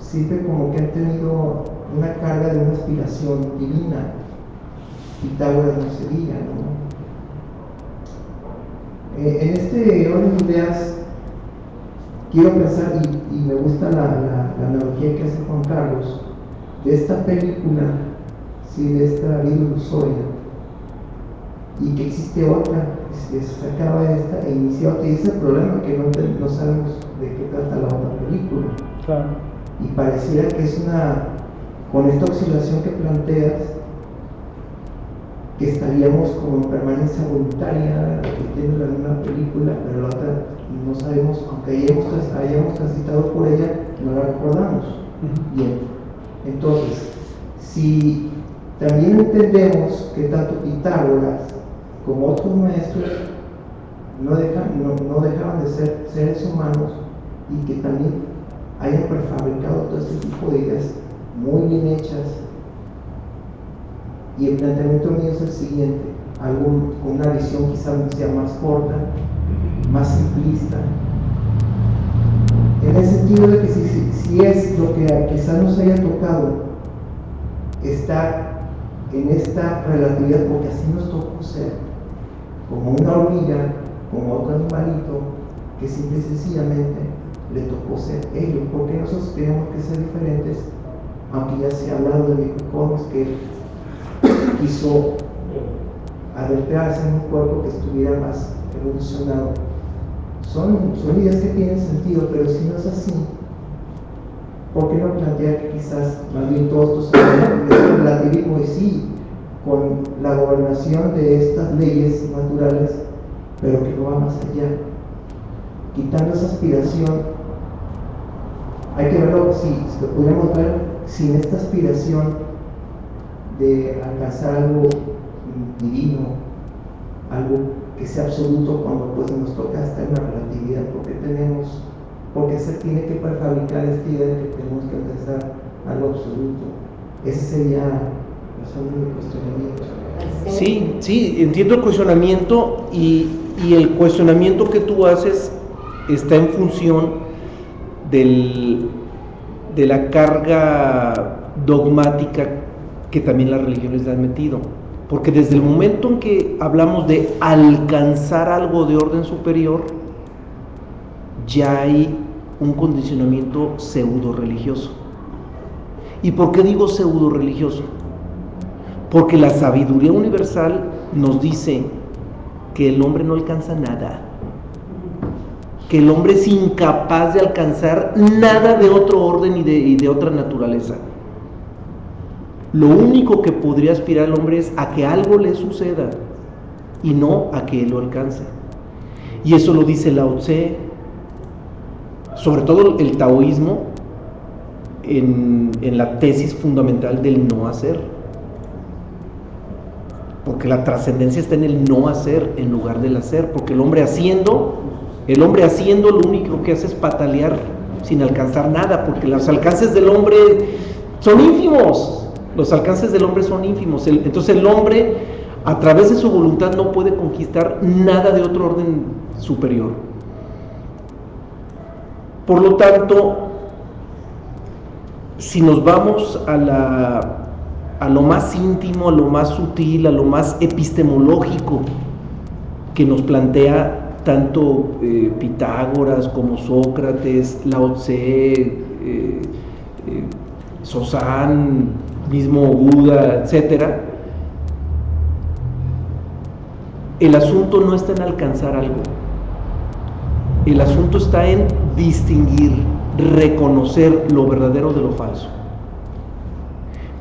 siempre como que han tenido una carga de una aspiración divina. Pitágoras no sería, ¿no? En este orden de ideas quiero pensar, y me gusta la analogía que hace Juan Carlos, de esta película, ¿sí? De esta vida ilusoria, y que existe otra, que se acaba esta e inicia otra, y ese es el problema, que no sabemos de qué trata la otra película. Claro. Y pareciera que es con esta oscilación que planteas, que estaríamos como en permanencia voluntaria, repitiendo la misma película, pero la otra no sabemos, aunque hayamos transitado por ella, no la recordamos. Bien, entonces, si también entendemos que tanto Pitágoras como otros maestros no dejaban de ser seres humanos, y que también hayan prefabricado todo este tipo de ideas muy bien hechas, y el planteamiento mío es el siguiente, con una visión quizás sea más corta, más simplista, en el sentido de que si es lo que quizás nos haya tocado estar en esta relatividad, porque así nos tocó ser, como una hormiga, como otro animalito, que simple y sencillamente le tocó ser ello, porque nosotros tenemos que ser diferentes, aunque ya se ha hablado de microcosmos que quiso adentrarse en un cuerpo que estuviera más evolucionado. Son ideas que tienen sentido, pero si no es así, ¿por qué no plantear que quizás más bien todos estos el relativismo, y sí, con la gobernación de estas leyes naturales, pero que no va más allá, quitando esa aspiración? Hay que verlo, si lo pudiéramos ver sin esta aspiración de alcanzar algo divino, algo que sea absoluto, cuando pues nos toca estar en la relatividad, porque se tiene que prefabricar esta idea de que tenemos que alcanzar algo absoluto. Ese sería la razón de cuestionamiento. Sí, entiendo el cuestionamiento, y el cuestionamiento que tú haces está en función de la carga dogmática que también las religiones le han metido, porque desde el momento en que hablamos de alcanzar algo de orden superior, ya hay un condicionamiento pseudo religioso. ¿Y por qué digo pseudo religioso? Porque la sabiduría universal nos dice que el hombre no alcanza nada, que el hombre es incapaz de alcanzar nada de otro orden y de otra naturaleza. Lo único que podría aspirar el hombre es a que algo le suceda, y no a que él lo alcance. Y eso lo dice Lao Tse, sobre todo el taoísmo, en la tesis fundamental del no hacer, porque la trascendencia está en el no hacer en lugar del hacer, porque el hombre haciendo lo único que hace es patalear sin alcanzar nada, porque los alcances del hombre son ínfimos. Los alcances del hombre son ínfimos. Entonces el hombre, a través de su voluntad, no puede conquistar nada de otro orden superior. Por lo tanto, si nos vamos a lo más íntimo, a lo más sutil, a lo más epistemológico que nos plantea tanto Pitágoras como Sócrates, Lao Tse, Sosán, mismo Buda, etcétera, el asunto no está en alcanzar algo, el asunto está en distinguir, reconocer lo verdadero de lo falso.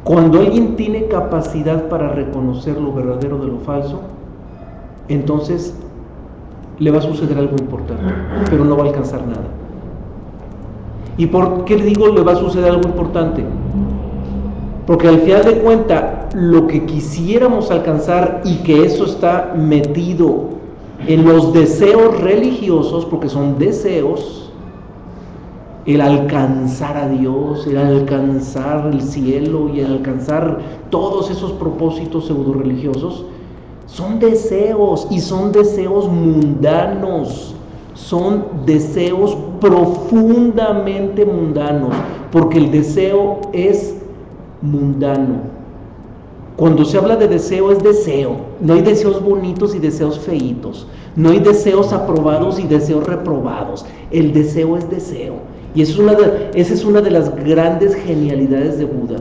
Cuando alguien tiene capacidad para reconocer lo verdadero de lo falso, entonces le va a suceder algo importante, pero no va a alcanzar nada. ¿Y por qué digo le va a suceder algo importante? Porque al final de cuentas, lo que quisiéramos alcanzar, y que eso está metido en los deseos religiosos, porque son deseos, el alcanzar a Dios, el alcanzar el cielo y el alcanzar todos esos propósitos pseudo religiosos, son deseos, y son deseos mundanos, son deseos profundamente mundanos, porque el deseo es mundano. Cuando se habla de deseo, es deseo. No hay deseos bonitos y deseos feitos. No hay deseos aprobados y deseos reprobados. El deseo es deseo. Y esa es una de las grandes genialidades de Buda.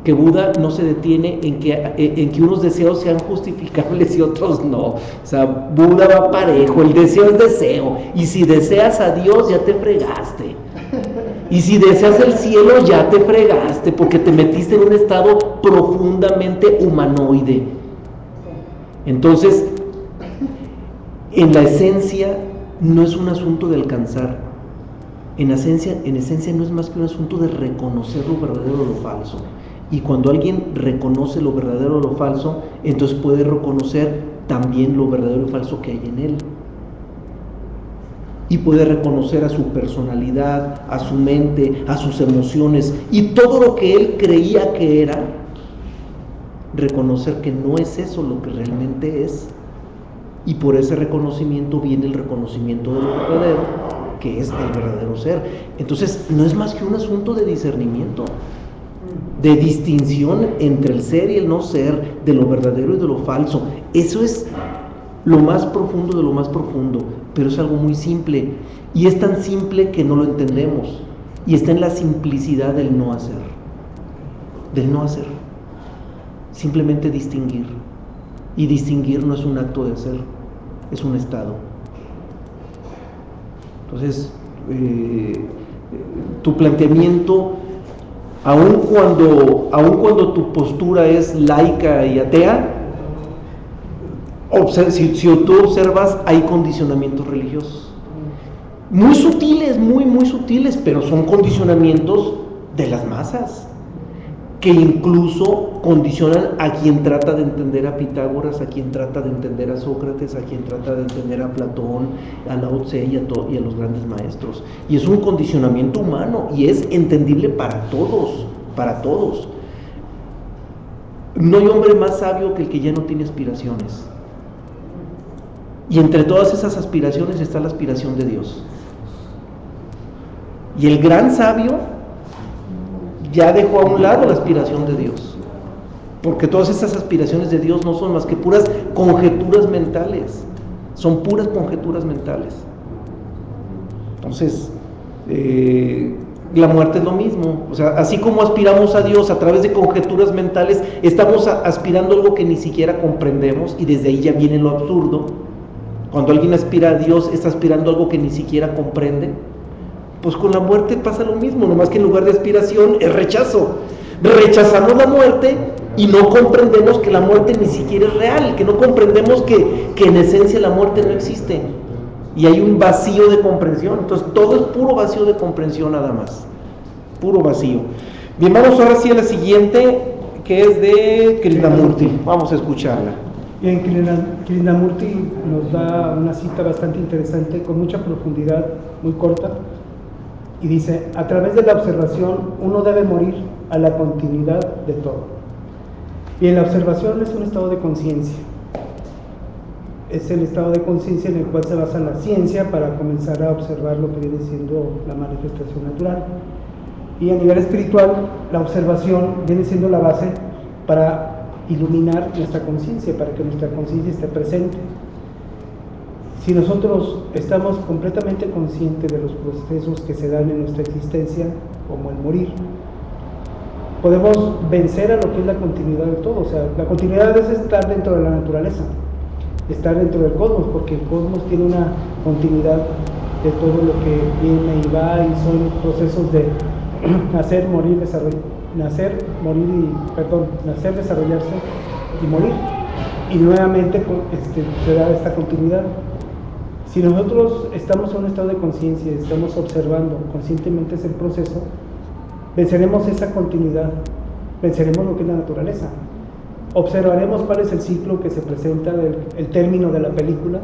Que Buda no se detiene en que unos deseos sean justificables y otros no. O sea, Buda va parejo. El deseo es deseo. Y si deseas a Dios, ya te fregaste. Y si deseas el cielo, ya te fregaste, porque te metiste en un estado profundamente humanoide. Entonces, en la esencia no es un asunto de alcanzar. En esencia no es más que un asunto de reconocer lo verdadero o lo falso. Y cuando alguien reconoce lo verdadero o lo falso, entonces puede reconocer también lo verdadero y falso que hay en él. Y puede reconocer a su personalidad, a su mente, a sus emociones y todo lo que él creía que era, reconocer que no es eso lo que realmente es. Y por ese reconocimiento viene el reconocimiento de lo verdadero, que es el verdadero ser. Entonces no es más que un asunto de discernimiento, de distinción entre el ser y el no ser, de lo verdadero y de lo falso. Eso es lo más profundo de lo más profundo, pero es algo muy simple, y es tan simple que no lo entendemos, y está en la simplicidad del no hacer, simplemente distinguir, y distinguir no es un acto de hacer, es un estado. Entonces, tu planteamiento, aun cuando tu postura es laica y atea, si tú observas, hay condicionamientos religiosos muy sutiles, muy sutiles, pero son condicionamientos de las masas, que incluso condicionan a quien trata de entender a Pitágoras, a quien trata de entender a Sócrates, a quien trata de entender a Platón, a Lao Tse y a los grandes maestros. Y es un condicionamiento humano y es entendible para todos, para todos. No hay hombre más sabio que el que ya no tiene aspiraciones. Y entre todas esas aspiraciones está la aspiración de Dios. Y el gran sabio ya dejó a un lado la aspiración de Dios, porque todas esas aspiraciones de Dios no son más que puras conjeturas mentales, son puras conjeturas mentales. Entonces, la muerte es lo mismo. O sea, así como aspiramos a Dios a través de conjeturas mentales, estamos aspirando a algo que ni siquiera comprendemos, y desde ahí ya viene lo absurdo. Cuando alguien aspira a Dios, está aspirando a algo que ni siquiera comprende. Pues con la muerte pasa lo mismo, nomás que en lugar de aspiración es rechazo. Rechazamos la muerte y no comprendemos que la muerte ni siquiera es real, que no comprendemos que en esencia la muerte no existe. Y hay un vacío de comprensión. Entonces todo es puro vacío de comprensión nada más. Puro vacío. Bien, vamos ahora sí a la siguiente, que es de Krishnamurti. Vamos a escucharla. Bien, Krishnamurti nos da una cita bastante interesante, con mucha profundidad, muy corta, y dice: a través de la observación uno debe morir a la continuidad de todo. Bien, la observación es un estado de conciencia, es el estado de conciencia en el cual se basa la ciencia para comenzar a observar lo que viene siendo la manifestación natural. Y a nivel espiritual, la observación viene siendo la base para iluminar nuestra conciencia, para que nuestra conciencia esté presente. Si nosotros estamos completamente conscientes de los procesos que se dan en nuestra existencia, como el morir, podemos vencer a lo que es la continuidad de todo. O sea, la continuidad es estar dentro de la naturaleza, estar dentro del cosmos, porque el cosmos tiene una continuidad de todo lo que viene y va, y son procesos de nacer, morir, desarrollarse y morir, y nuevamente se da esta continuidad. Si nosotros estamos en un estado de conciencia, estamos observando conscientemente ese proceso, venceremos esa continuidad, venceremos lo que es la naturaleza, observaremos cuál es el ciclo que se presenta, el término de la película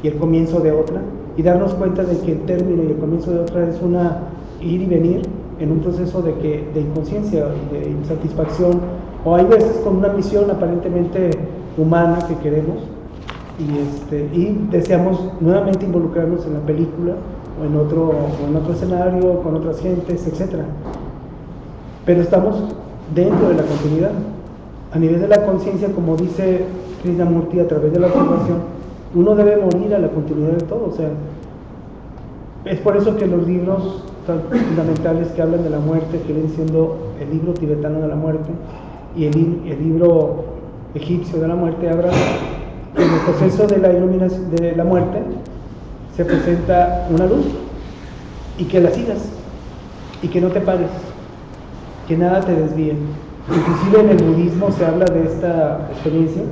y el comienzo de otra, y darnos cuenta de que el término y el comienzo de otra es una ir y venir en un proceso de inconsciencia, de insatisfacción, o hay veces con una misión aparentemente humana que queremos, y deseamos nuevamente involucrarnos en la película o en otro escenario, con otras gentes, etc. Pero estamos dentro de la continuidad. A nivel de la conciencia, como dice Krishnamurti, a través de la observación, uno debe morir a la continuidad de todo. O sea, es por eso que los libros tan fundamentales que hablan de la muerte, que vienen siendo el libro tibetano de la muerte y el libro egipcio de la muerte, hablan que en el proceso de la iluminación de la muerte se presenta una luz y que la sigas y que no te pares, que nada te desvíe. Inclusive en el budismo se habla de esta experiencia,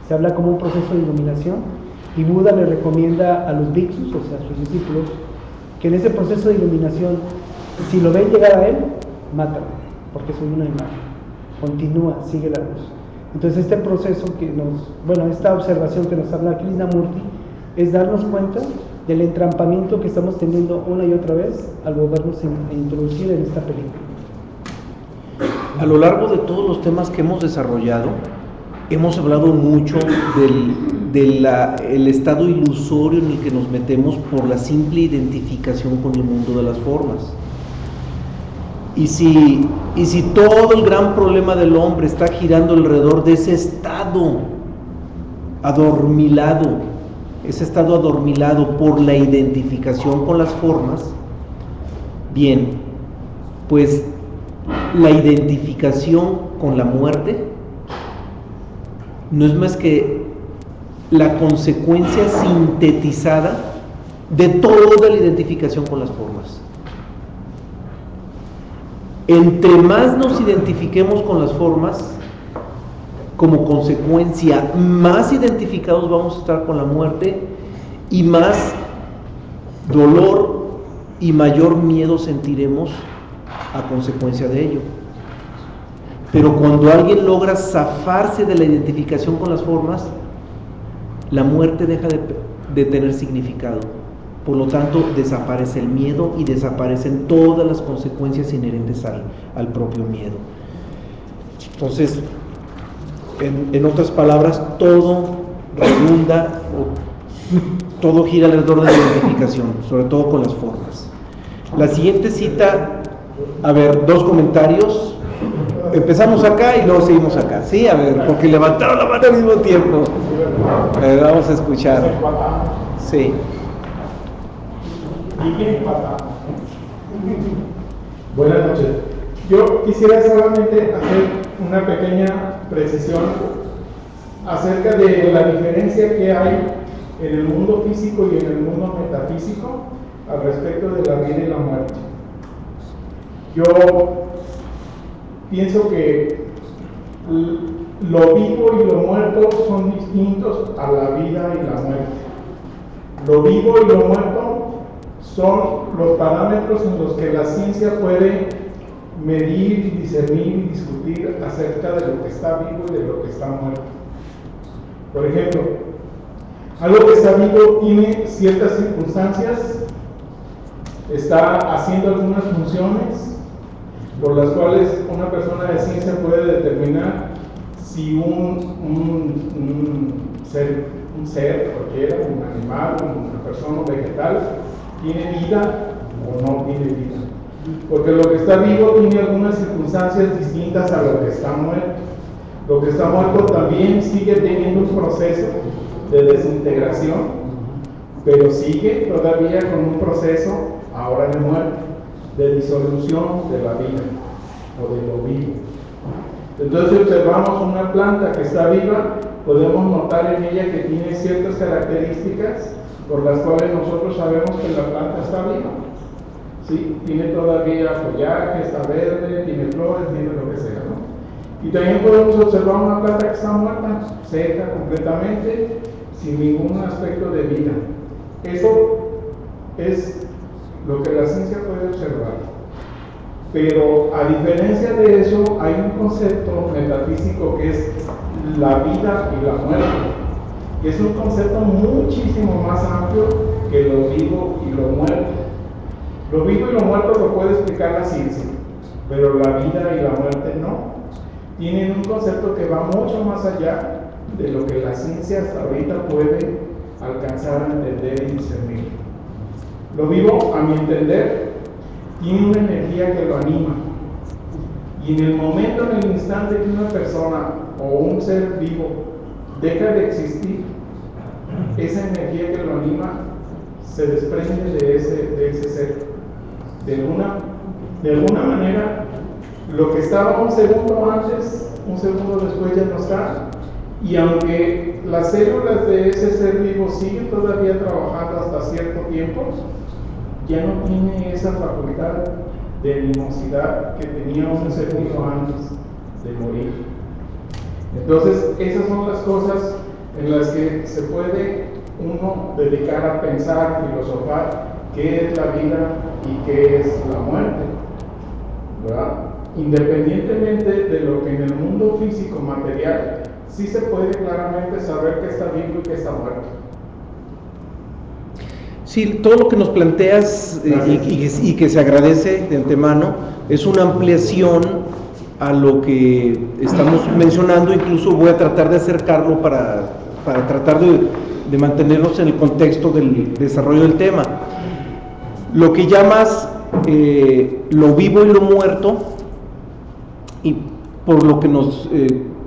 se habla como un proceso de iluminación, y Buda le recomienda a los bhiksus, o sea, a sus discípulos, que en ese proceso de iluminación, si lo ven llegar a él, mátalo, porque soy una imagen, continúa, sigue la luz. Entonces este proceso esta observación que nos habla Krishnamurti es darnos cuenta del entrampamiento que estamos teniendo una y otra vez al volvernos a introducir en esta película. A lo largo de todos los temas que hemos desarrollado, hemos hablado mucho del estado ilusorio en el que nos metemos por la simple identificación con el mundo de las formas. Y si todo el gran problema del hombre está girando alrededor de ese estado adormilado por la identificación con las formas, bien, pues la identificación con la muerte no es más que la consecuencia sintetizada de toda la identificación con las formas. Entre más nos identifiquemos con las formas, como consecuencia, más identificados vamos a estar con la muerte y más dolor y mayor miedo sentiremos a consecuencia de ello. Pero cuando alguien logra zafarse de la identificación con las formas, la muerte deja de tener significado. Por lo tanto, desaparece el miedo y desaparecen todas las consecuencias inherentes al propio miedo. Entonces, en otras palabras, todo redunda, todo gira alrededor de la identificación, sobre todo con las formas. La siguiente cita, a ver, 2 comentarios. Empezamos acá y luego seguimos acá. Sí, a ver, porque levantaron la mano al mismo tiempo. A ver, vamos a escuchar. Sí. Buenas noches. Yo quisiera solamente hacer una pequeña precisión acerca de la diferencia que hay en el mundo físico y en el mundo metafísico al respecto de la vida y la muerte. Yo pienso que lo vivo y lo muerto son distintos a la vida y la muerte. Lo vivo y lo muerto son los parámetros en los que la ciencia puede medir, discernir y discutir acerca de lo que está vivo y de lo que está muerto. Por ejemplo, algo que está vivo tiene ciertas circunstancias, está haciendo algunas funciones por las cuales una persona de ciencia puede determinar si un ser cualquiera, un animal, una persona vegetal, tiene vida o no tiene vida. Porque lo que está vivo tiene algunas circunstancias distintas a lo que está muerto. Lo que está muerto también sigue teniendo un proceso de desintegración, pero sigue todavía con un proceso ahora de muerte, de disolución de la vida o de lo vivo. Entonces, si observamos una planta que está viva, podemos notar en ella que tiene ciertas características por las cuales nosotros sabemos que la planta está viva. ¿Sí? Tiene todavía follaje, está verde, tiene flores, tiene lo que sea, ¿no? Y también podemos observar una planta que está muerta, seca completamente, sin ningún aspecto de vida. Eso es lo que la ciencia puede observar. Pero a diferencia de eso, hay un concepto metafísico que es la vida y la muerte, que es un concepto muchísimo más amplio que lo vivo y lo muerto. Lo vivo y lo muerto lo puede explicar la ciencia, pero la vida y la muerte no. Tienen un concepto que va mucho más allá de lo que la ciencia hasta ahorita puede alcanzar a entender y discernir. Lo vivo, a mi entender, tiene una energía que lo anima. Y en el momento, en el instante que una persona o un ser vivo deja de existir, esa energía que lo anima se desprende de ese ser. De alguna manera, lo que estaba un segundo antes, un segundo después ya no está. Y aunque las células de ese ser vivo siguen todavía trabajando hasta cierto tiempo, ya no tiene esa facultad de animosidad que tenía un segundo antes de morir. Entonces, esas son las cosas en las que se puede uno dedicar a pensar, filosofar qué es la vida y qué es la muerte, ¿verdad? Independientemente de lo que en el mundo físico material sí se puede claramente saber qué está vivo y qué está muerto. Sí, todo lo que nos planteas y que se agradece de antemano es una ampliación a lo que estamos mencionando. Incluso voy a tratar de acercarlo para tratar de mantenernos en el contexto del desarrollo del tema. Lo que llamas lo vivo y lo muerto, y por lo que nos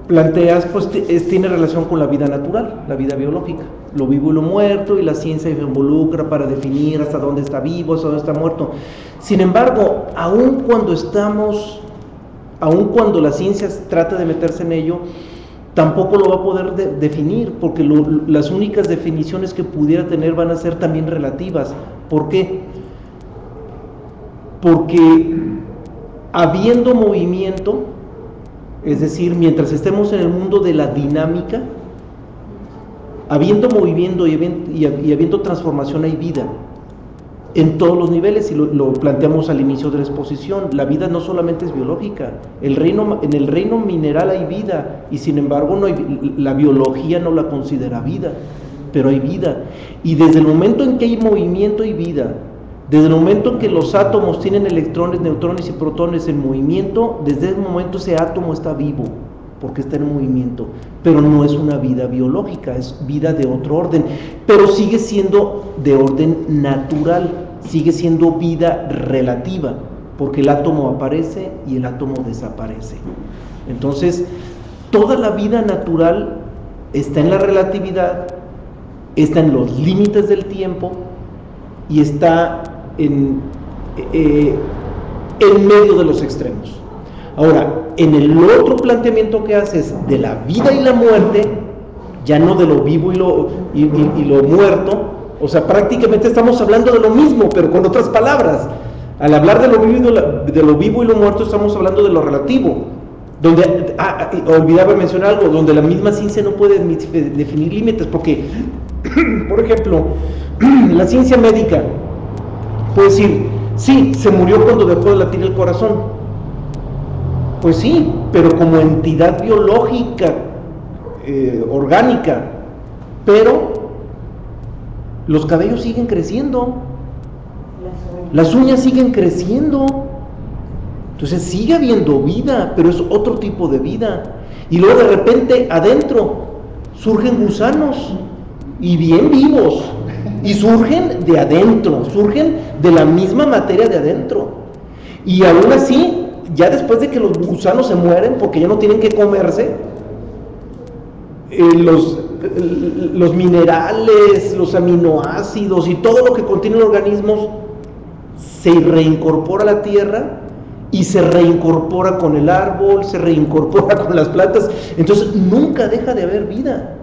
planteas, pues tiene relación con la vida natural, la vida biológica, lo vivo y lo muerto, y la ciencia se involucra para definir hasta dónde está vivo, hasta dónde está muerto. Sin embargo, aun cuando la ciencia trata de meterse en ello, tampoco lo va a poder definir, porque las únicas definiciones que pudiera tener van a ser también relativas. ¿Por qué? Porque habiendo movimiento, es decir, mientras estemos en el mundo de la dinámica, habiendo movimiento y habiendo transformación, hay vida en todos los niveles, y lo planteamos al inicio de la exposición. La vida no solamente es biológica, en el reino mineral hay vida, y sin embargo la biología no la considera vida, pero hay vida. Y desde el momento en que hay movimiento y vida, desde el momento en que los átomos tienen electrones, neutrones y protones en movimiento, desde ese momento ese átomo está vivo, porque está en movimiento, pero no es una vida biológica, es vida de otro orden, pero sigue siendo de orden natural, sigue siendo vida relativa, porque el átomo aparece y el átomo desaparece. Entonces, toda la vida natural está en la relatividad, está en los límites del tiempo y está en medio de los extremos. Ahora, en el otro planteamiento que haces de la vida y la muerte, ya no de lo vivo y lo muerto, o sea, prácticamente estamos hablando de lo mismo, pero con otras palabras. Al hablar de lo vivo y lo muerto, estamos hablando de lo relativo, donde, olvidaba mencionar algo, donde la misma ciencia no puede definir límites, porque, por ejemplo, la ciencia médica puede decir, sí, se murió cuando dejó de latir el corazón. Pues sí, pero como entidad biológica, orgánica, pero los cabellos siguen creciendo, las uñas siguen creciendo, entonces sigue habiendo vida, pero es otro tipo de vida. Y luego de repente adentro surgen gusanos, y bien vivos, y surgen de adentro, surgen de la misma materia de adentro, y aún así, ya después de que los gusanos se mueren, porque ya no tienen que comerse, los minerales, los aminoácidos y todo lo que contiene el organismo se reincorpora a la tierra, y se reincorpora con el árbol, se reincorpora con las plantas. Entonces nunca deja de haber vida.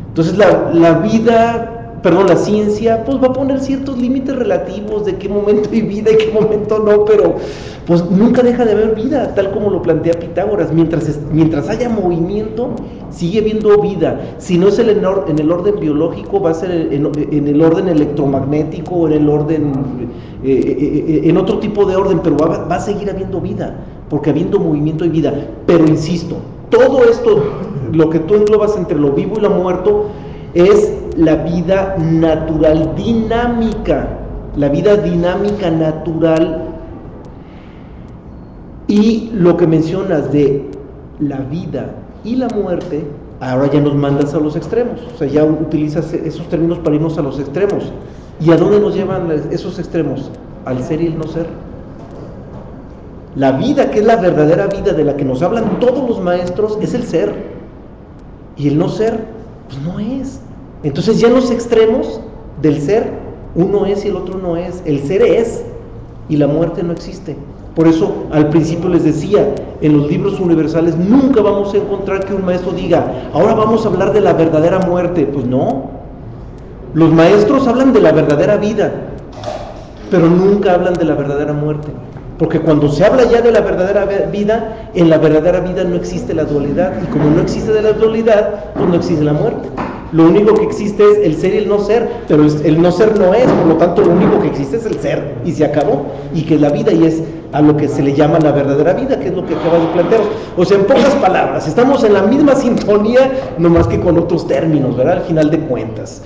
Entonces la ciencia pues va a poner ciertos límites relativos de qué momento hay vida y qué momento no, pero pues nunca deja de haber vida, tal como lo plantea Pitágoras. Mientras haya movimiento, sigue habiendo vida. Si no es en el orden biológico, va a ser en el orden electromagnético, en otro tipo de orden, pero va a seguir habiendo vida, porque habiendo movimiento hay vida. Pero insisto, todo esto, lo que tú englobas entre lo vivo y lo muerto, es la vida natural, dinámica, la vida dinámica natural. Y lo que mencionas de la vida y la muerte ahora ya nos mandas a los extremos, o sea, ya utilizas esos términos para irnos a los extremos. ¿Y a dónde nos llevan esos extremos? Al ser y el no ser. La vida, que es la verdadera vida de la que nos hablan todos los maestros, es el ser. Y el no ser, pues no es. Entonces ya en los extremos del ser, uno es y el otro no es. El ser es y la muerte no existe. Por eso al principio les decía, en los libros universales nunca vamos a encontrar que un maestro diga, ahora vamos a hablar de la verdadera muerte. Pues no. Los maestros hablan de la verdadera vida, pero nunca hablan de la verdadera muerte. Porque cuando se habla ya de la verdadera vida, en la verdadera vida no existe la dualidad. Y como no existe de la dualidad, pues no existe la muerte. Lo único que existe es el ser y el no ser, pero el no ser no es, por lo tanto lo único que existe es el ser, y se acabó, y que es la vida, y es a lo que se le llama la verdadera vida, que es lo que acabas de plantear. O sea, en pocas palabras, estamos en la misma sintonía, no más que con otros términos, ¿verdad? Al final de cuentas.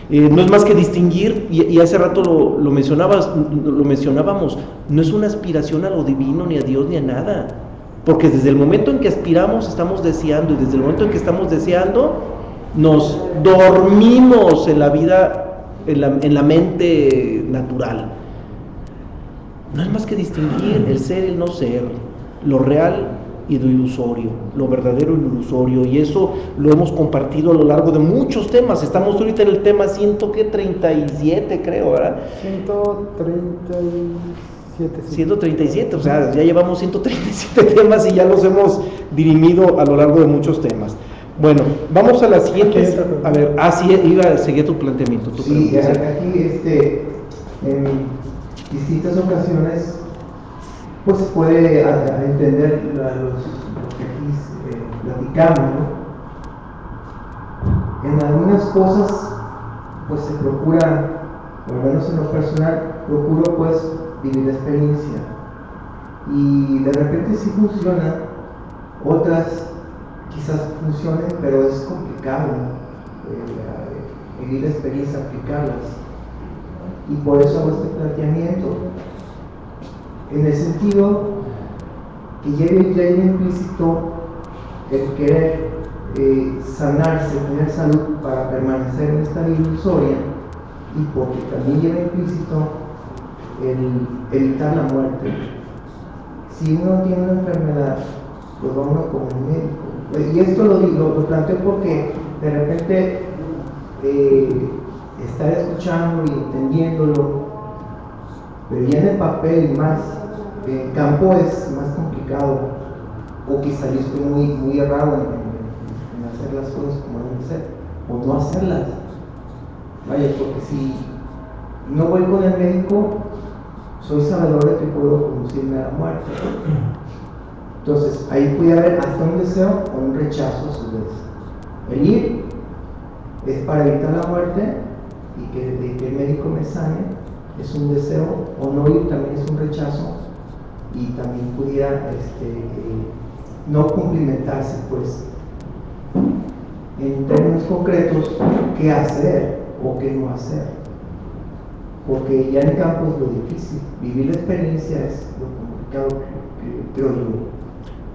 No es más que distinguir, y hace rato lo mencionábamos, no es una aspiración a lo divino, ni a Dios, ni a nada, porque desde el momento en que aspiramos estamos deseando, y desde el momento en que estamos deseando nos dormimos en la vida, en la mente natural. No es más que distinguir el ser y el no ser, lo real y lo ilusorio, lo verdadero y lo ilusorio, y eso lo hemos compartido a lo largo de muchos temas. Estamos ahorita en el tema 137, creo, ¿verdad? 137, o sea, ya llevamos 137 temas y ya los hemos dirimido a lo largo de muchos temas. Bueno, vamos a la siguiente. A ver, sí, iba a seguir tu planteamiento. Sí, aquí en distintas ocasiones pues se puede entender lo que aquí platicamos, ¿no? En algunas cosas pues se procura, o al menos en lo personal, procuro pues vivir la experiencia, y de repente sí funciona, otras quizás funcionen, pero es complicado vivir la experiencia, aplicarlas, y por eso hago este planteamiento, en el sentido que ya lleva implícito el querer sanarse, tener salud para permanecer en esta vida ilusoria, y porque también lleva implícito el evitar la muerte. Si uno tiene una enfermedad, pues va uno con un médico, y esto lo planteo porque de repente estar escuchando y entendiéndolo, pero ya en el papel más, en campo es más complicado, o quizá yo estoy muy errado en hacer las cosas como deben ser, o no hacerlas. Vaya, porque si no voy con el médico, soy sabedor de que puedo conducirme a la muerte. Entonces, ahí puede haber hasta un deseo o un rechazo a su vez. El ir es para evitar la muerte, y que el médico me sane es un deseo, o no ir también es un rechazo, y también pudiera no cumplimentarse, pues, en términos concretos, qué hacer o qué no hacer, porque ya en campo es lo difícil, vivir la experiencia es lo complicado, creo yo.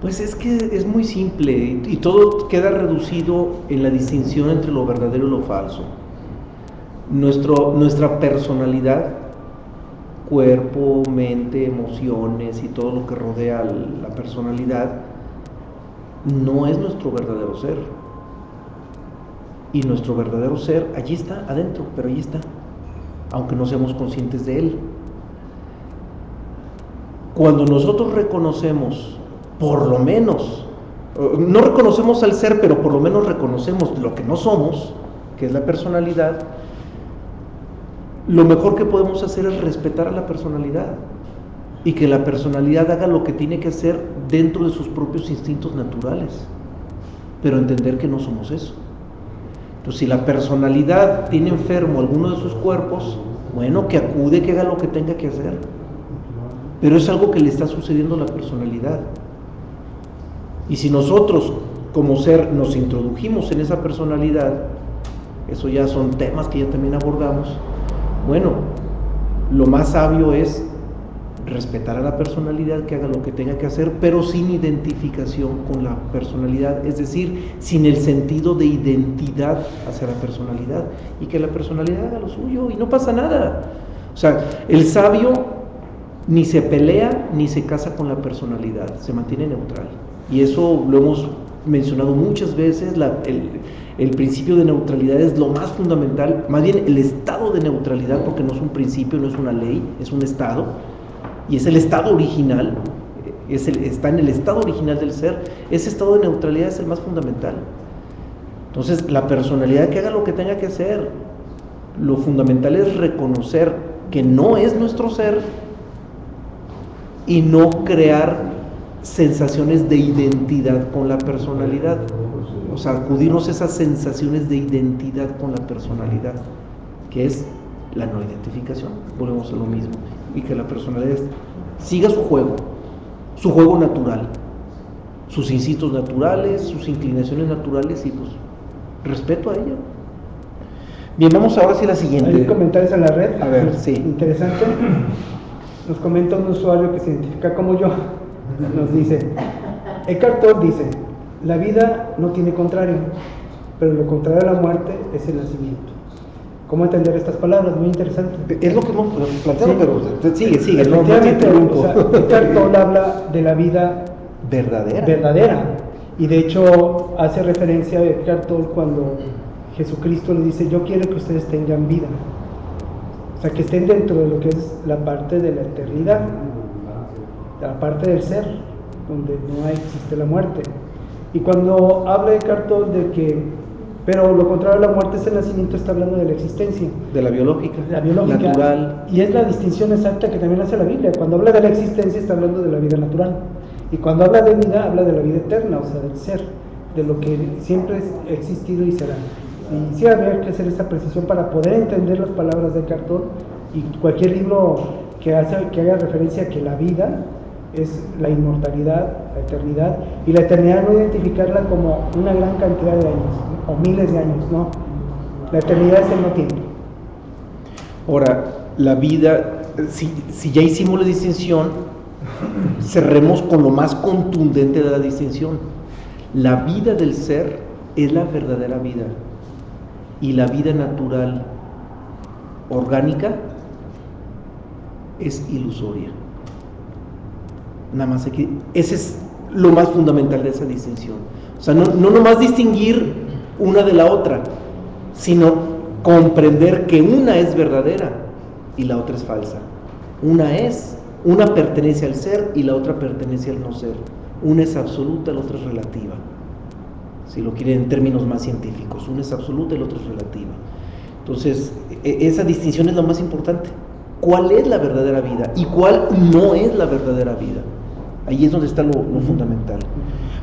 Pues es que es muy simple, y todo queda reducido en la distinción entre lo verdadero y lo falso. Nuestra personalidad, cuerpo, mente, emociones y todo lo que rodea la personalidad, no es nuestro verdadero ser. Y nuestro verdadero ser allí está, adentro, pero allí está, aunque no seamos conscientes de él. Cuando nosotros reconocemos, por lo menos, no reconocemos al ser, pero por lo menos reconocemos lo que no somos, que es la personalidad, lo mejor que podemos hacer es respetar a la personalidad, y que la personalidad haga lo que tiene que hacer dentro de sus propios instintos naturales, pero entender que no somos eso. Entonces, si la personalidad tiene enfermo alguno de sus cuerpos, bueno, que acude, que haga lo que tenga que hacer, pero es algo que le está sucediendo a la personalidad. Y si nosotros como ser nos introdujimos en esa personalidad, eso ya son temas que ya también abordamos, bueno, lo más sabio es respetar a la personalidad, que haga lo que tenga que hacer, pero sin identificación con la personalidad, es decir, sin el sentido de identidad hacia la personalidad, y que la personalidad haga lo suyo y no pasa nada. O sea, el sabio ni se pelea ni se casa con la personalidad, se mantiene neutral, y eso lo hemos mencionado muchas veces. El principio de neutralidad es lo más fundamental, más bien el estado de neutralidad, porque no es un principio, no es una ley, es un estado, y es el estado original, está en el estado original del ser. Ese estado de neutralidad es el más fundamental. Entonces, la personalidad, que haga lo que tenga que hacer. Lo fundamental es reconocer que no es nuestro ser y no crear sensaciones de identidad con la personalidad. O sea, acudirnos a esas sensaciones de identidad con la personalidad, que es la no identificación. Volvemos a lo mismo. Y que la personalidad siga su juego natural, sus instintos naturales, sus inclinaciones naturales, y pues respeto a ella. Bien, vamos ahora sí a la siguiente. Hay comentarios en la red. A ver, sí. Interesante. Nos comenta un usuario que se identifica como yo. Nos dice, Eckhart Tolle dice, la vida no tiene contrario, pero lo contrario a la muerte es el nacimiento. ¿Cómo entender estas palabras? Muy interesante. Es lo que hemos planteado, Sí. pero sigue, no te Efectivamente, interrumpo. o sea, Eckhart Tolle habla de la vida verdadera. Y de hecho hace referencia a Eckhart Tolle cuando Jesucristo le dice, yo quiero que ustedes tengan vida. O sea, que estén dentro de lo que es la parte de la eternidad, la parte del ser, donde no existe la muerte. Y cuando habla Eckhart Tolle de que, pero lo contrario a la muerte es el nacimiento, está hablando de la existencia. De la biológica, Natural. Y es la distinción exacta que también hace la Biblia. Cuando habla de la existencia está hablando de la vida natural. Y cuando habla de vida, habla de la vida eterna, o sea, del ser, de lo que siempre ha existido y será. Y sí habría que hacer esta precisión para poder entender las palabras de Eckhart Tolle, y cualquier libro que haga referencia a que la vida es la inmortalidad, la eternidad, y la eternidad no identificarla como una gran cantidad de años, o miles de años, no. La eternidad es el no tiempo. Ahora, la vida, si ya hicimos la distinción, cerremos con lo más contundente de la distinción. La vida del ser es la verdadera vida, y la vida natural, orgánica, es ilusoria. Nada más aquí, ese es lo más fundamental de esa distinción. O sea, no nomás distinguir una de la otra, sino comprender que una es verdadera y la otra es falsa. Una pertenece al ser y la otra pertenece al no ser. Una es absoluta, la otra es relativa. Si lo quieren en términos más científicos, una es absoluta y la otra es relativa. Entonces, esa distinción es la más importante. ¿Cuál es la verdadera vida y cuál no es la verdadera vida? Ahí es donde está lo fundamental.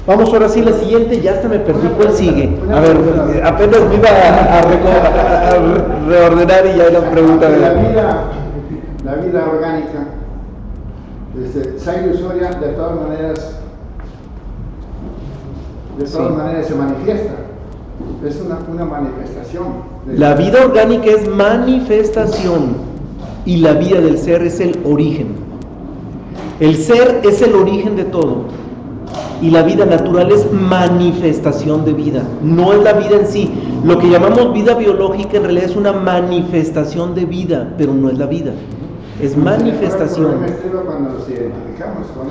Vamos ahora sí, la siguiente, ya hasta me perdí. ¿Cuál sigue? A ver, apenas me iba a reordenar y ya la pregunta de la vida orgánica, sea ilusoria, de todas maneras se manifiesta. Es una manifestación. La vida orgánica es manifestación, y la vida del ser es el origen. El ser es el origen de todo, y la vida natural es manifestación de vida, no es la vida en sí. Lo que llamamos vida biológica en realidad es una manifestación de vida, pero no es la vida, es manifestación.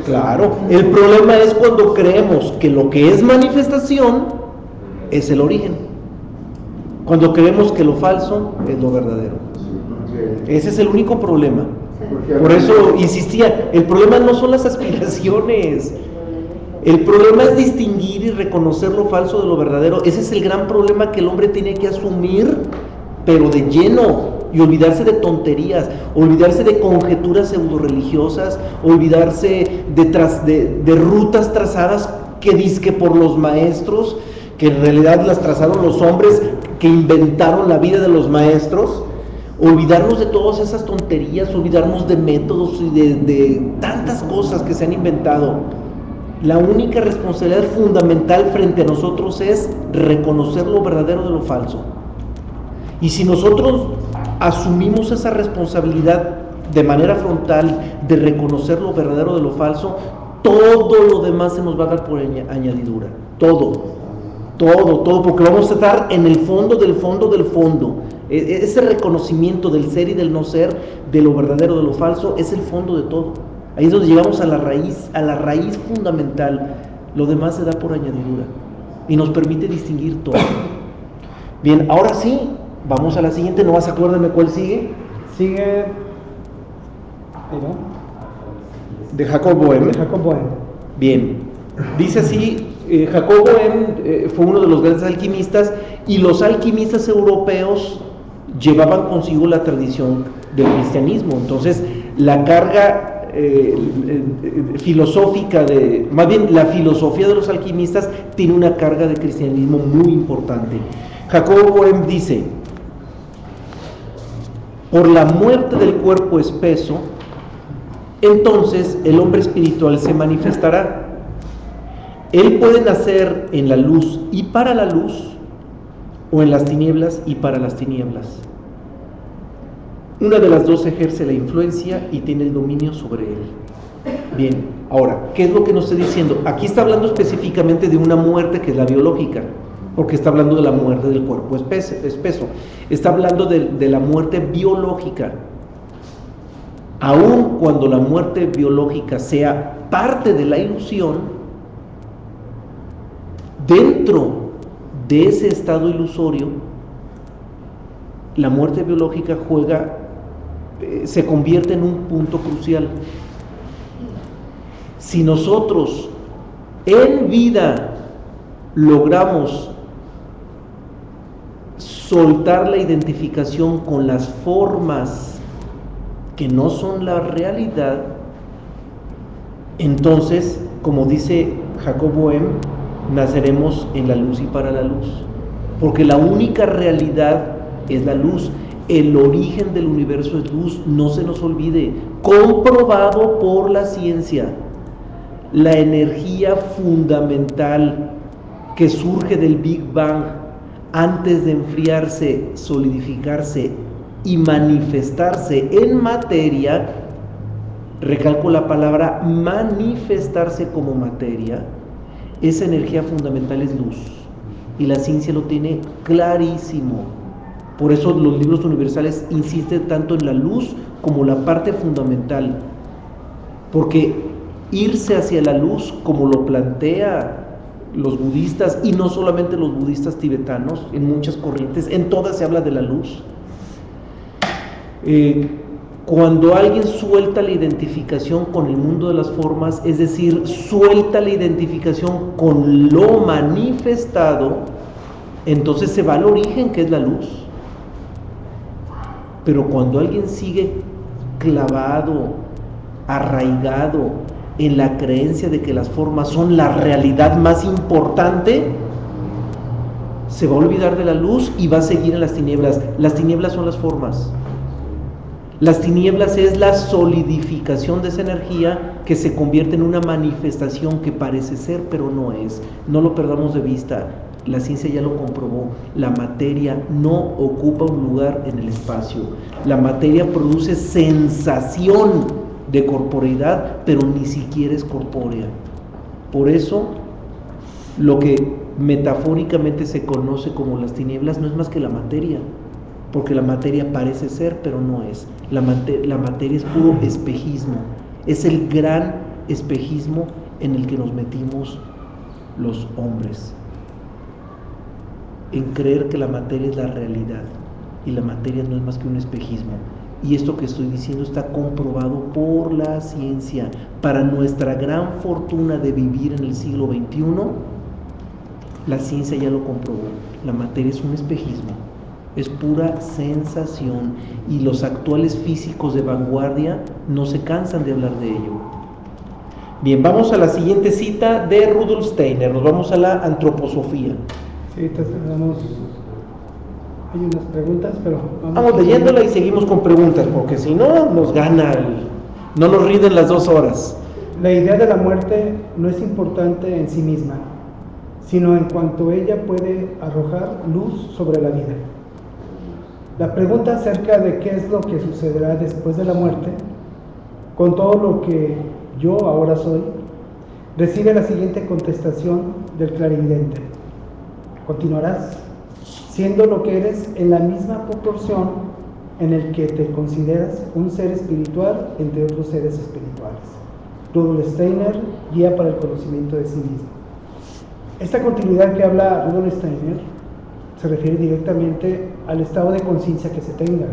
Claro, el problema es cuando creemos que lo que es manifestación es el origen, cuando creemos que lo falso es lo verdadero. Ese es el único problema. Por eso insistía, el problema no son las aspiraciones, el problema es distinguir y reconocer lo falso de lo verdadero. Ese es el gran problema que el hombre tiene que asumir, pero de lleno, y olvidarse de tonterías, olvidarse de conjeturas pseudo-religiosas, olvidarse de rutas trazadas que dizque por los maestros, que en realidad las trazaron los hombres que inventaron la vida de los maestros. Olvidarnos de todas esas tonterías, olvidarnos de métodos y de tantas cosas que se han inventado. La única responsabilidad fundamental frente a nosotros es reconocer lo verdadero de lo falso. Y si nosotros asumimos esa responsabilidad de manera frontal, de reconocer lo verdadero de lo falso, todo lo demás se nos va a dar por añadidura. Todo, porque vamos a estar en el fondo del fondo del fondo. Ese reconocimiento del ser y del no ser, de lo verdadero, de lo falso, es el fondo de todo. Ahí es donde llegamos a la raíz fundamental. Lo demás se da por añadidura y nos permite distinguir todo. Bien, ahora sí, vamos a la siguiente. No vas a acuérdenme cuál sigue. Sigue. De Jacob Boehme. Bien, dice así. Jacob Boehme fue uno de los grandes alquimistas, y los alquimistas europeos llevaban consigo la tradición del cristianismo. Entonces la carga filosófica más bien la filosofía de los alquimistas tiene una carga de cristianismo muy importante. Jacob Boehme dice: por la muerte del cuerpo espeso, entonces el hombre espiritual se manifestará. Él puede nacer en la luz y para la luz, o en las tinieblas y para las tinieblas. Una de las dos ejerce la influencia y tiene el dominio sobre él. Bien, ahora, ¿qué es lo que nos está diciendo? Aquí está hablando específicamente de una muerte que es la biológica, porque está hablando de la muerte del cuerpo espeso. Está hablando de la muerte biológica. Aun cuando la muerte biológica sea parte de la ilusión, dentro de ese estado ilusorio, la muerte biológica se convierte en un punto crucial. Si nosotros en vida logramos soltar la identificación con las formas que no son la realidad, entonces, como dice Jacob Boehme, naceremos en la luz y para la luz, porque la única realidad es la luz. El origen del universo es luz, no se nos olvide, comprobado por la ciencia. La energía fundamental que surge del Big Bang antes de enfriarse, solidificarse y manifestarse en materia, recalco la palabra manifestarse como materia, esa energía fundamental es luz, y la ciencia lo tiene clarísimo. Por eso los libros universales insisten tanto en la luz como la parte fundamental, porque irse hacia la luz, como lo plantea los budistas, y no solamente los budistas tibetanos, en muchas corrientes, en todas se habla de la luz. Cuando alguien suelta la identificación con el mundo de las formas, es decir, suelta la identificación con lo manifestado, entonces se va al origen, que es la luz. Pero cuando alguien sigue clavado, arraigado en la creencia de que las formas son la realidad más importante, se va a olvidar de la luz y va a seguir en las tinieblas. Las tinieblas son las formas. Las tinieblas es la solidificación de esa energía que se convierte en una manifestación que parece ser, pero no es. No lo perdamos de vista. La ciencia ya lo comprobó. La materia no ocupa un lugar en el espacio. La materia produce sensación de corporeidad, pero ni siquiera es corpórea. Por eso, lo que metafóricamente se conoce como las tinieblas no es más que la materia, porque la materia parece ser, pero no es. La materia es puro espejismo. Es el gran espejismo en el que nos metimos los hombres, en creer que la materia es la realidad, y la materia no es más que un espejismo. Y esto que estoy diciendo está comprobado por la ciencia. Para nuestra gran fortuna de vivir en el siglo XXI, la ciencia ya lo comprobó. La materia es un espejismo, es pura sensación, y los actuales físicos de vanguardia no se cansan de hablar de ello. Bien, vamos a la siguiente cita de Rudolf Steiner. Nos vamos a la antroposofía. Sí, hay unas preguntas, pero vamos leyéndola y seguimos con preguntas, porque si no nos gana no nos rinden las 2 horas. La idea de la muerte no es importante en sí misma, sino en cuanto ella puede arrojar luz sobre la vida. La pregunta acerca de qué es lo que sucederá después de la muerte, con todo lo que yo ahora soy, recibe la siguiente contestación del clarividente: continuarás siendo lo que eres en la misma proporción en el que te consideras un ser espiritual entre otros seres espirituales. Rudolf Steiner, Guía para el conocimiento de sí mismo. Esta continuidad que habla Rudolf Steiner se refiere directamente al estado de conciencia que se tenga.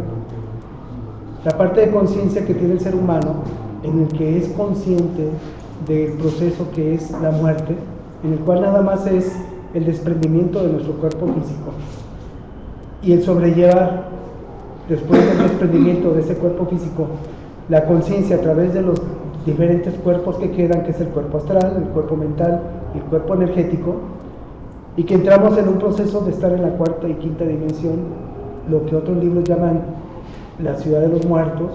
La parte de conciencia que tiene el ser humano, en el que es consciente del proceso que es la muerte, en el cual nada más es el desprendimiento de nuestro cuerpo físico y el sobrellevar, después del desprendimiento de ese cuerpo físico, la conciencia a través de los diferentes cuerpos que quedan, que es el cuerpo astral, el cuerpo mental y el cuerpo energético, y que entramos en un proceso de estar en la cuarta y quinta dimensión, lo que otros libros llaman la ciudad de los muertos,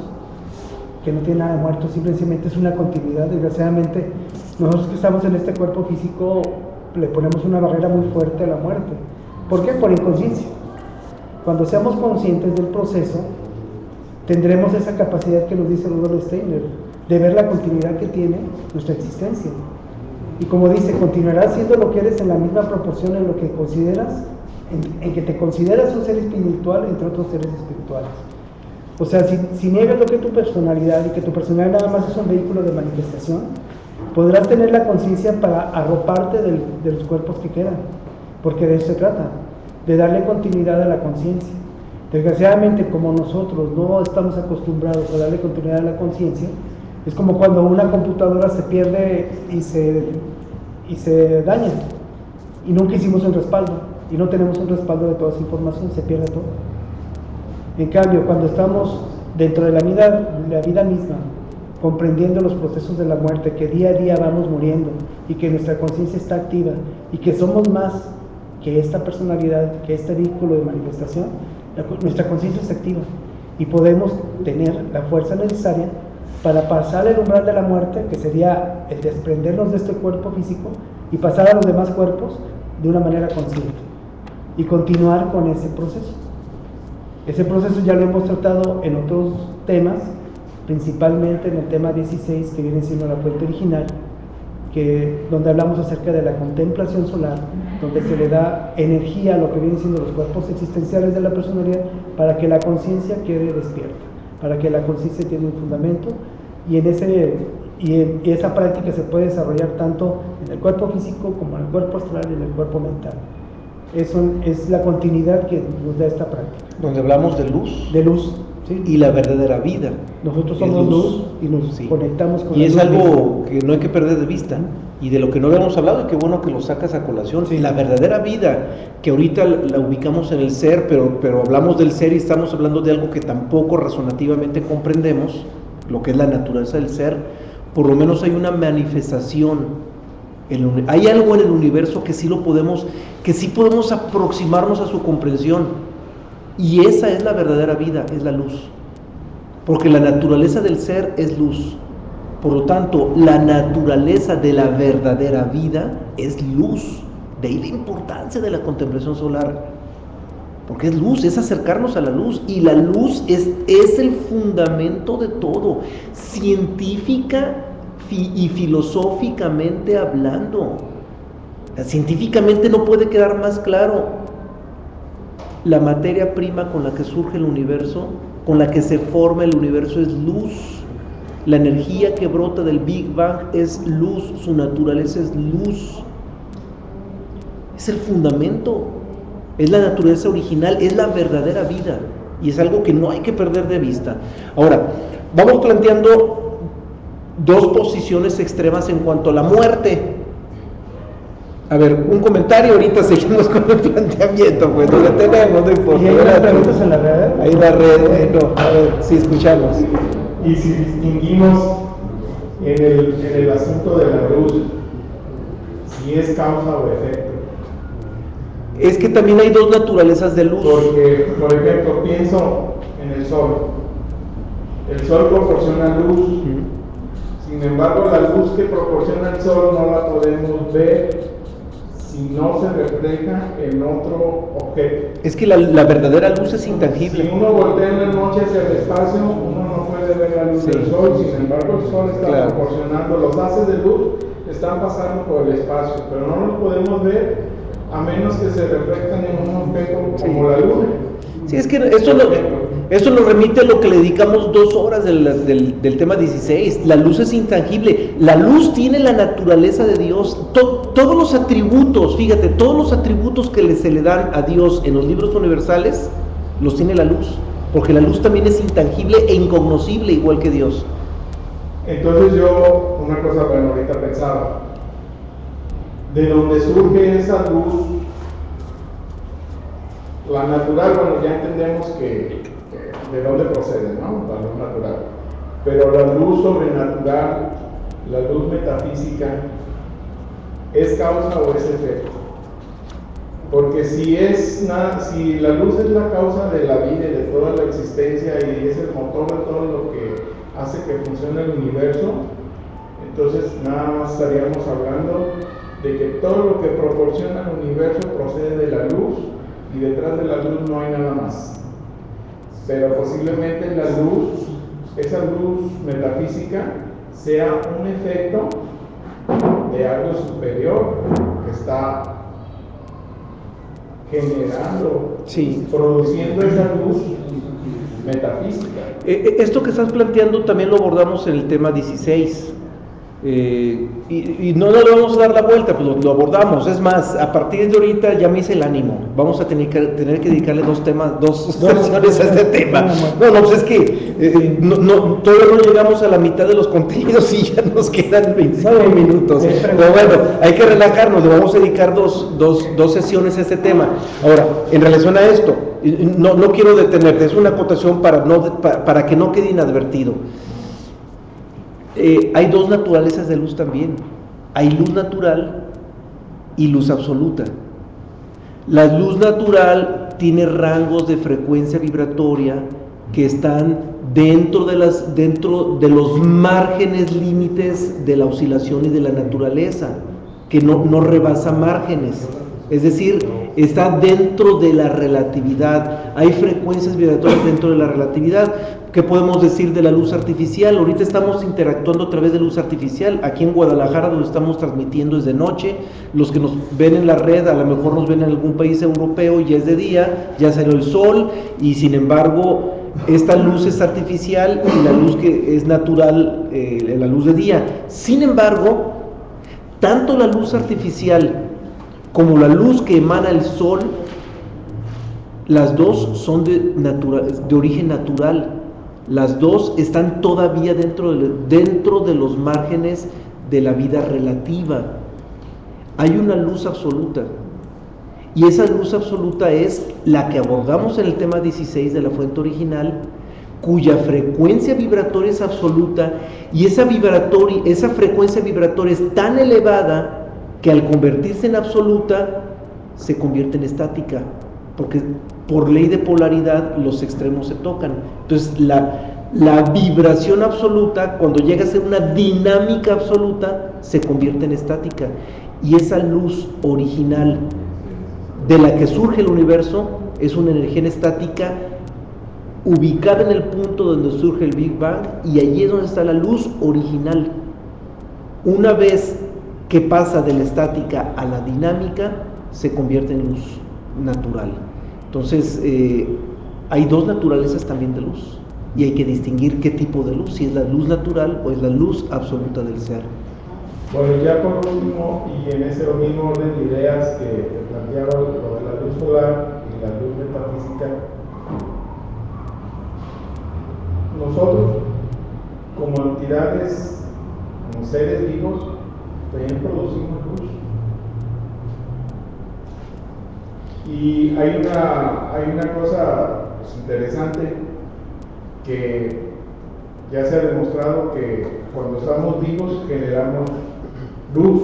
que no tiene nada de muerto, simplemente es una continuidad. Desgraciadamente, nosotros que estamos en este cuerpo físico le ponemos una barrera muy fuerte a la muerte. ¿Por qué? Por inconsciencia. Cuando seamos conscientes del proceso, tendremos esa capacidad que nos dice Rudolf Steiner, de ver la continuidad que tiene nuestra existencia. Y como dice, continuarás siendo lo que eres en la misma proporción en lo que consideras, en que te consideras un ser espiritual entre otros seres espirituales. O sea, si niegas lo que es tu personalidad y que tu personalidad nada más es un vehículo de manifestación, podrás tener la conciencia para arroparte de los cuerpos que quedan, porque de eso se trata, de darle continuidad a la conciencia. Desgraciadamente, como nosotros no estamos acostumbrados a darle continuidad a la conciencia, es como cuando una computadora se pierde y se daña, y nunca hicimos un respaldo, y no tenemos un respaldo de toda esa información, se pierde todo. En cambio, cuando estamos dentro de la vida misma, comprendiendo los procesos de la muerte, que día a día vamos muriendo, y que nuestra conciencia está activa, y que somos más que esta personalidad, que este vehículo de manifestación, nuestra conciencia se activa, y podemos tener la fuerza necesaria para pasar el umbral de la muerte, que sería el desprendernos de este cuerpo físico, y pasar a los demás cuerpos de una manera consciente, y continuar con ese proceso. Ese proceso ya lo hemos tratado en otros temas, principalmente en el tema 16, que viene siendo la fuente original, donde hablamos acerca de la contemplación solar, donde se le da energía a lo que vienen siendo los cuerpos existenciales de la personalidad para que la conciencia quede despierta, para que la conciencia tenga un fundamento, y esa práctica se puede desarrollar tanto en el cuerpo físico como en el cuerpo astral y en el cuerpo mental. Eso es la continuidad que nos da esta práctica. Donde hablamos de luz. De luz, ¿sí? Y la verdadera vida. Nosotros somos luz y nos conectamos con y la luz. es algo que no hay que perder de vista, y de lo que no habíamos hablado, y qué bueno que lo sacas a colación. Sí. La verdadera vida, que ahorita la ubicamos en el ser, pero hablamos del ser y estamos hablando de algo que tampoco razonativamente comprendemos, lo que es la naturaleza del ser. Por lo menos hay una manifestación. Hay algo en el universo que sí podemos aproximarnos a su comprensión, y esa es la verdadera vida, es la luz, porque la naturaleza del ser es luz. Por lo tanto, la naturaleza de la verdadera vida es luz. De ahí la importancia de la contemplación solar, porque es luz, es acercarnos a la luz, y la luz es el fundamento de todo, científica y filosóficamente hablando. Científicamente no puede quedar más claro. La materia prima con la que surge el universo, con la que se forma el universo, es luz. La energía que brota del Big Bang es luz, su naturaleza es luz. Es el fundamento, es la naturaleza original, es la verdadera vida, y es algo que no hay que perder de vista. Ahora, vamos planteando dos posiciones extremas en cuanto a la muerte. A ver, un comentario, ahorita seguimos con el planteamiento, pues no lo tenemos, no importa. ¿Y hay unas preguntas en la red? Ahí en la red, bueno, a ver, sí, escuchamos. Y si distinguimos en el asunto de la luz, si es causa o efecto. Es que también hay dos naturalezas de luz. Porque, por ejemplo, pienso en el sol. El sol proporciona luz. Sin embargo, la luz que proporciona el sol no la podemos ver si no se refleja en otro objeto. Es que la verdadera luz es intangible. Si uno voltea en la noche hacia el espacio, uno no puede ver la luz del sol, sin embargo el sol está proporcionando, los haces de luz están pasando por el espacio, pero no los podemos ver a menos que se reflejan en un objeto como la luna. Sí, es que esto nos remite a lo que le dedicamos 2 horas del tema 16. La luz es intangible. La luz tiene la naturaleza de Dios. Todos los atributos, fíjate, todos los atributos que se le dan a Dios en los libros universales, los tiene la luz. Porque la luz también es intangible e incognoscible, igual que Dios. Entonces yo, una cosa, bueno, ahorita pensaba, de donde surge esa luz, la natural, bueno, ya entendemos que de dónde procede, ¿no? La luz natural. Pero la luz sobrenatural, la luz metafísica, ¿es causa o es efecto? Porque si la luz es la causa de la vida y de toda la existencia y es el motor de todo lo que hace que funcione el universo, entonces nada más estaríamos hablando de que todo lo que proporciona el universo procede de la luz y detrás de la luz no hay nada más. Pero posiblemente la luz, esa luz metafísica, sea un efecto de algo superior que está generando, produciendo esa luz metafísica. Esto que estás planteando también lo abordamos en el tema 16. Y no le vamos a dar la vuelta, pues lo abordamos. Es más, a partir de ahorita ya me hice el ánimo. Vamos a tener que dedicarle 2 sesiones a este tema. No, pues es que todavía no llegamos a la mitad de los contenidos y ya nos quedan 25 minutos. Pero bueno, hay que relajarnos. Le vamos a dedicar dos sesiones a este tema. Ahora, en relación a esto, no quiero detenerte, es una acotación para que no quede inadvertido. Hay 2 naturalezas de luz también. Hay luz natural y luz absoluta. La luz natural tiene rangos de frecuencia vibratoria que están dentro de los márgenes límites de la oscilación y de la naturaleza, que no rebasa márgenes. Es decir, está dentro de la relatividad. Hay frecuencias vibratorias dentro de la relatividad. ¿Qué podemos decir de la luz artificial? Ahorita estamos interactuando a través de luz artificial. Aquí en Guadalajara, donde estamos transmitiendo, es de noche. Los que nos ven en la red, a lo mejor nos ven en algún país europeo y ya es de día, ya salió el sol, y sin embargo, esta luz es artificial y la luz que es natural, la luz de día. Sin embargo, tanto la luz artificial como la luz que emana el sol, las 2 son de origen natural. Las 2 están todavía dentro de los márgenes de la vida relativa. Hay una luz absoluta, y esa luz absoluta es la que abordamos en el tema 16 de la fuente original, cuya frecuencia vibratoria es absoluta, y esa frecuencia vibratoria es tan elevada que al convertirse en absoluta se convierte en estática, porque por ley de polaridad los extremos se tocan. Entonces la vibración absoluta, cuando llega a ser una dinámica absoluta, se convierte en estática, y esa luz original de la que surge el universo es una energía estática ubicada en el punto donde surge el Big Bang, y allí es donde está la luz original. Una vez que pasa de la estática a la dinámica, se convierte en luz natural. Entonces, hay 2 naturalezas también de luz, y hay que distinguir qué tipo de luz, si es la luz natural o es la luz absoluta del ser. Bueno, ya por último, y en ese mismo orden de ideas que te planteaba, lo de la luz solar y la luz metafísica, nosotros, como entidades, como seres vivos, también producimos luz. Y hay una cosa pues, interesante, que ya se ha demostrado que cuando estamos vivos generamos luz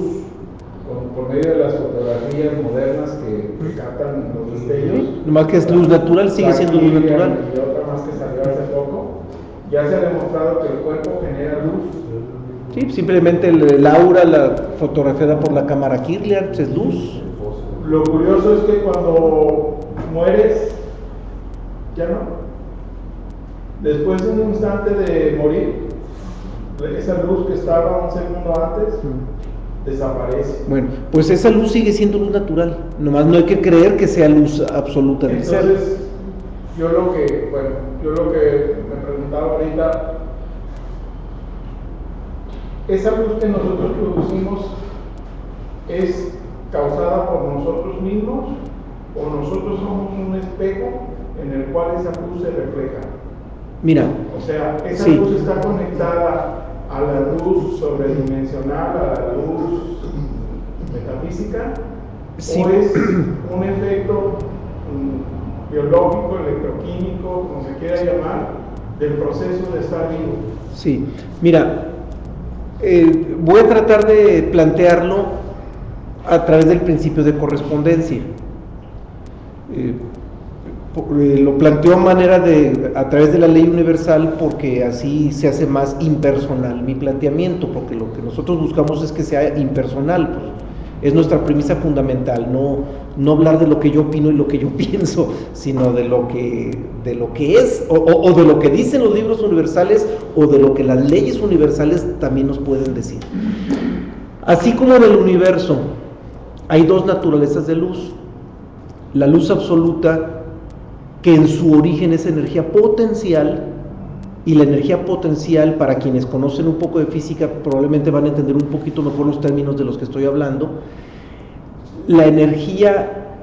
por medio de las fotografías modernas que captan los destellos. Nomás que es luz natural, sigue siendo luz natural. Y otra más que salió hace poco, ya se ha demostrado que el cuerpo genera luz. Sí, simplemente el aura, la fotografiada por la cámara Kirlian, pues es luz. Lo curioso es que cuando mueres, ya no. Después de un instante de morir, esa luz que estaba un segundo antes desaparece. Bueno, pues esa luz sigue siendo luz natural, nomás no hay que creer que sea luz absoluta del ser. Entonces, yo lo que me preguntaba ahorita, esa luz que nosotros producimos es causada por nosotros mismos, o nosotros somos un espejo en el cual esa luz se refleja. Mira, O sea, esa sí. luz está conectada a la luz sobredimensional, a la luz metafísica, Sí. o es un efecto biológico, electroquímico, como se quiera llamar, del proceso de estar vivo. Sí, mira, voy a tratar de plantearlo a través del principio de correspondencia. Lo planteo a través de la ley universal porque así se hace más impersonal mi planteamiento, porque lo que nosotros buscamos es que sea impersonal, pues, es nuestra premisa fundamental, no hablar de lo que yo opino y lo que yo pienso, sino de lo que es, o de lo que dicen los libros universales, o de lo que las leyes universales también nos pueden decir. Así como en el universo hay dos naturalezas de luz, la luz absoluta, que en su origen es energía potencial, y la energía potencial, para quienes conocen un poco de física, probablemente van a entender un poquito mejor los términos de los que estoy hablando. La energía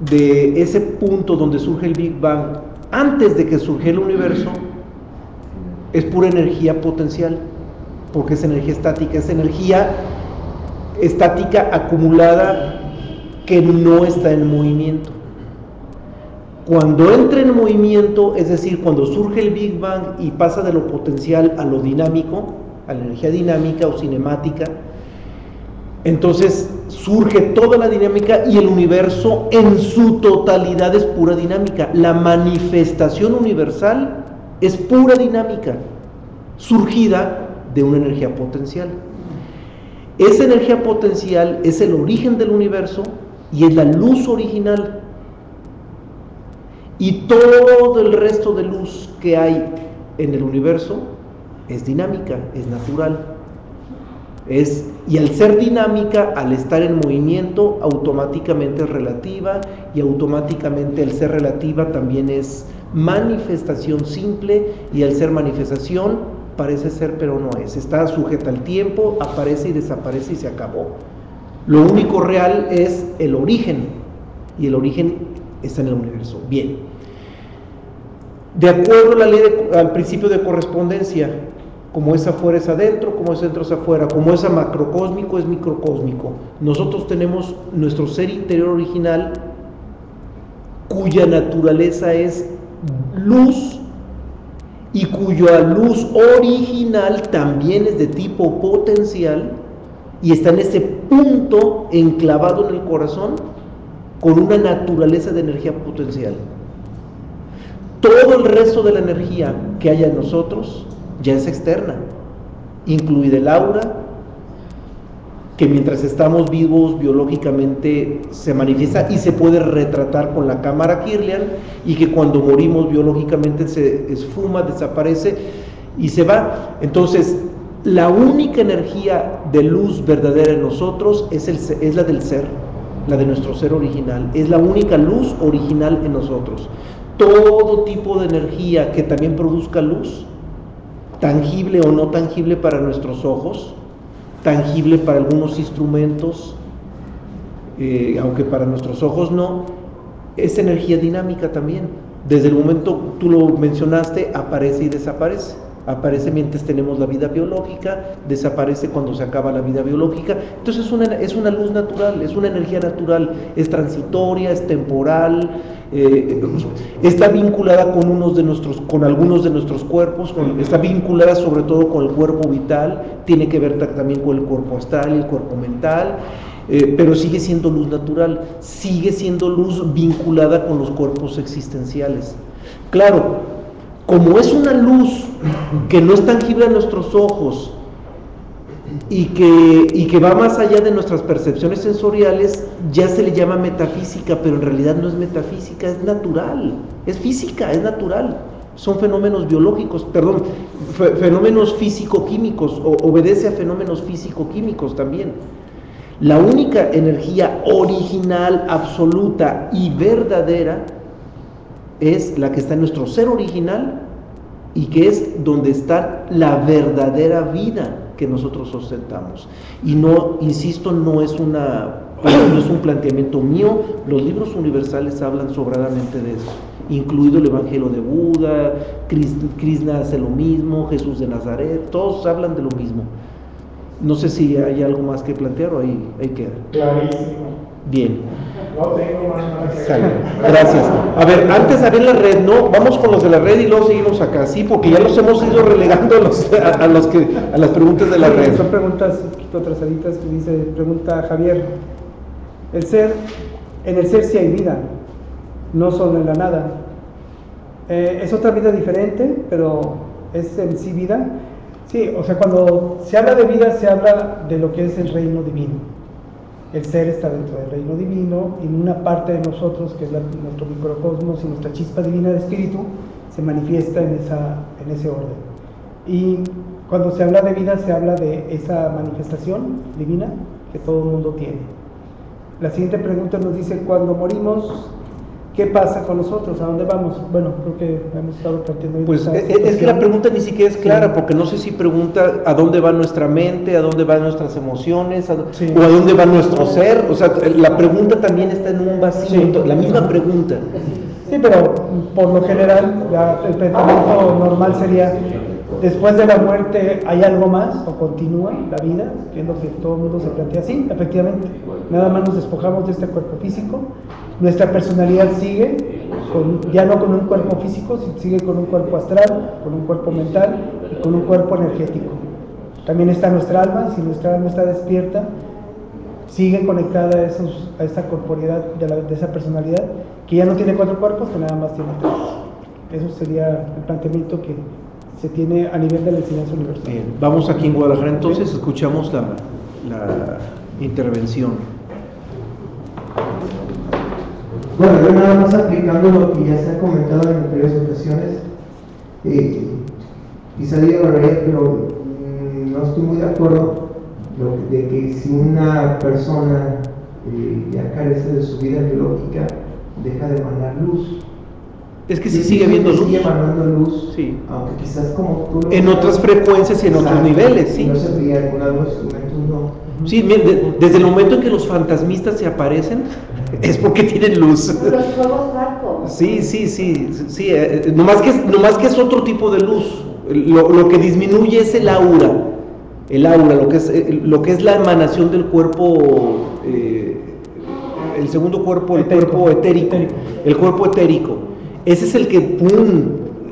de ese punto donde surge el Big Bang, antes de que surgiera el universo, es pura energía potencial, porque es energía estática acumulada que no está en movimiento. Cuando entra en movimiento, es decir, cuando surge el Big Bang y pasa de lo potencial a lo dinámico, a la energía dinámica o cinemática, entonces surge toda la dinámica y el universo en su totalidad es pura dinámica. La manifestación universal es pura dinámica, surgida de una energía potencial. Esa energía potencial es el origen del universo y es la luz original. Y todo el resto de luz que hay en el universo es dinámica, es natural. Y al ser dinámica, al estar en movimiento, automáticamente es relativa, y automáticamente al ser relativa también es manifestación simple, y al ser manifestación parece ser pero no es. Está sujeta al tiempo, aparece y desaparece y se acabó. Lo único real es el origen, y el origen está en el universo. Bien. De acuerdo a la ley al principio de correspondencia, como es afuera es adentro, como es dentro es afuera, como es macrocósmico es microcósmico. Nosotros tenemos nuestro ser interior original, cuya naturaleza es luz, y cuya luz original también es de tipo potencial, y está en ese punto enclavado en el corazón con una naturaleza de energía potencial. Todo el resto de la energía que haya en nosotros ya es externa, incluida el aura, que mientras estamos vivos biológicamente se manifiesta y se puede retratar con la cámara Kirlian, y que cuando morimos biológicamente se esfuma, desaparece y se va. Entonces, la única energía de luz verdadera en nosotros es la del ser, la de nuestro ser original, es la única luz original en nosotros. Todo tipo de energía que también produzca luz, tangible o no tangible para nuestros ojos, tangible para algunos instrumentos, aunque para nuestros ojos no, es energía dinámica también. Desde el momento, tú lo mencionaste, aparece y desaparece. Aparece mientras tenemos la vida biológica, desaparece cuando se acaba la vida biológica. Entonces es una luz natural, es una energía natural, es transitoria, es temporal, está vinculada con algunos de nuestros cuerpos, está vinculada sobre todo con el cuerpo vital, tiene que ver también con el cuerpo astral y el cuerpo mental, pero sigue siendo luz natural, sigue siendo luz vinculada con los cuerpos existenciales. Claro, como es una luz que no es tangible a nuestros ojos, y que va más allá de nuestras percepciones sensoriales, ya se le llama metafísica, pero en realidad no es metafísica, es natural, es física, es natural. Son fenómenos biológicos, perdón, fenómenos físico-químicos, obedece a fenómenos físico-químicos también. La única energía original, absoluta y verdadera es la que está en nuestro ser original y que es donde está la verdadera vida que nosotros ostentamos. Y no, insisto, no es un planteamiento mío, los libros universales hablan sobradamente de eso, incluido el Evangelio de Buda, Krishna hace lo mismo, Jesús de Nazaret, todos hablan de lo mismo. No sé si hay algo más que plantear o ahí queda. Clarísimo. Bien. No tengo más nada que Sale. agregar. Gracias. A ver, antes de abrir la red, ¿no? Vamos con los de la red y luego seguimos acá, ¿sí? Porque ya los hemos ido relegando a las preguntas de la red. Son preguntas un poquito atrasaditas que pregunta Javier. En el ser sí hay vida, no solo en la nada. Es otra vida diferente, pero es en sí vida. Sí, o sea, cuando se habla de vida, se habla de lo que es el reino divino. El ser está dentro del reino divino y en una parte de nosotros, que es nuestro microcosmos y nuestra chispa divina de espíritu, se manifiesta en ese orden. Y cuando se habla de vida, se habla de esa manifestación divina que todo el mundo tiene. La siguiente pregunta nos dice, cuando morimos, ¿qué pasa con nosotros? ¿A dónde vamos? Bueno, creo que hemos estado planteando. Pues es que la pregunta ni siquiera es clara, porque no sé si pregunta a dónde va nuestra mente, a dónde van nuestras emociones, Sí. o a dónde va nuestro ser. O sea, la pregunta también está en un vacío, Sí. la misma pregunta. Sí, pero por lo general, el pensamiento normal sería, después de la muerte, ¿hay algo más o continúa la vida? Que es lo que todo el mundo se plantea así, efectivamente. Nada más nos despojamos de este cuerpo físico, nuestra personalidad sigue, ya no con un cuerpo físico, sigue con un cuerpo astral, con un cuerpo mental y con un cuerpo energético. También está nuestra alma, si nuestra alma está despierta, sigue conectada a esa corporeidad de esa personalidad, que ya no tiene 4 cuerpos, que nada más tiene 3. Eso sería el planteamiento que se tiene a nivel de la enseñanza universal. Bien, vamos aquí en Guadalajara, entonces escuchamos la intervención. Bueno, yo nada más aplicando lo que ya se ha comentado en anteriores ocasiones, quizá diga la verdad, pero no estoy muy de acuerdo de que si una persona ya carece de su vida biológica, deja de emanar luz. Es que sí sigue habiendo luz. Sigue emanando luz, Sí. aunque quizás como tú lo En otras frecuencias y en otros niveles, sí. No se veía en algunos instrumentos, no. Sí, desde el momento en que los fantasmistas se aparecen, es porque tienen luz. Los fuegos barcos. Sí, nomás que es otro tipo de luz. Lo que disminuye es el aura, lo que es la emanación del cuerpo, el segundo cuerpo, el cuerpo etérico, el cuerpo etérico. Ese es el que,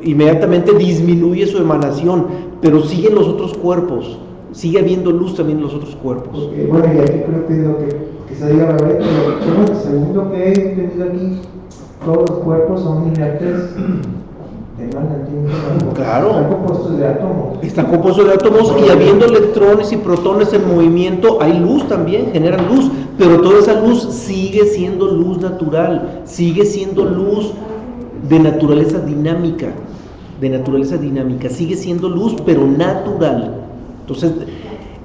inmediatamente disminuye su emanación, pero siguen los otros cuerpos, sigue habiendo luz también en los otros cuerpos. Porque, bueno, y aquí creo que es lo que se diga la verdad, pero bueno, según lo que he entendido aquí, todos los cuerpos son inertes, Claro. Están compuestos de átomos. Están compuestos de átomos y habiendo electrones y protones en movimiento, hay luz también, generan luz, pero toda esa luz sigue siendo luz natural, sigue siendo luz de naturaleza dinámica, sigue siendo luz, pero natural. Entonces,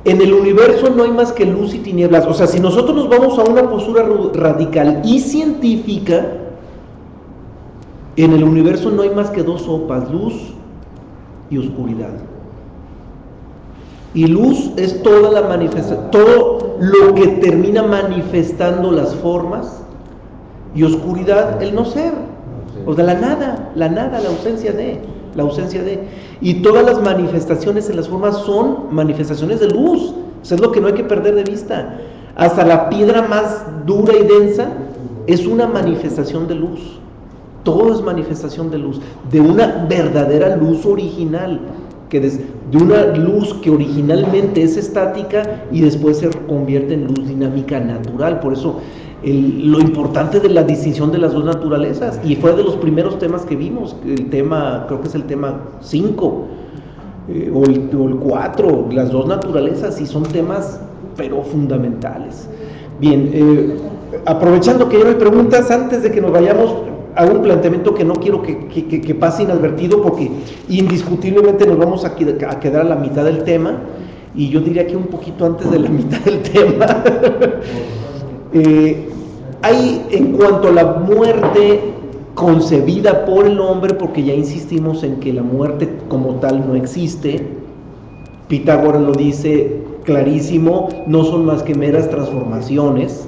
en el universo no hay más que luz y tinieblas. O sea, si nosotros nos vamos a una postura radical y científica, en el universo no hay más que 2 sopas, luz y oscuridad. Y luz es toda la manifestación, todo lo que termina manifestando las formas, y oscuridad el no ser, o sea, la nada, la ausencia de. Y todas las manifestaciones en las formas son manifestaciones de luz. Eso es lo que no hay que perder de vista. Hasta la piedra más dura y densa es una manifestación de luz. Todo es manifestación de luz, de una verdadera luz original, de una luz que originalmente es estática y después se convierte en luz dinámica natural. Por eso lo importante de la distinción de las 2 naturalezas, y fue de los primeros temas que vimos, el tema, creo que es el tema 5, o el 4, las dos naturalezas, y son temas pero fundamentales. Bien, aprovechando que ya no hay preguntas, antes de que nos vayamos, hago un planteamiento que no quiero que pase inadvertido, porque indiscutiblemente nos vamos a quedar a la mitad del tema, y yo diría que un poquito antes de la mitad del tema. Hay, en cuanto a la muerte concebida por el hombre, porque ya insistimos en que la muerte como tal no existe, Pitágoras lo dice clarísimo, no son más que meras transformaciones.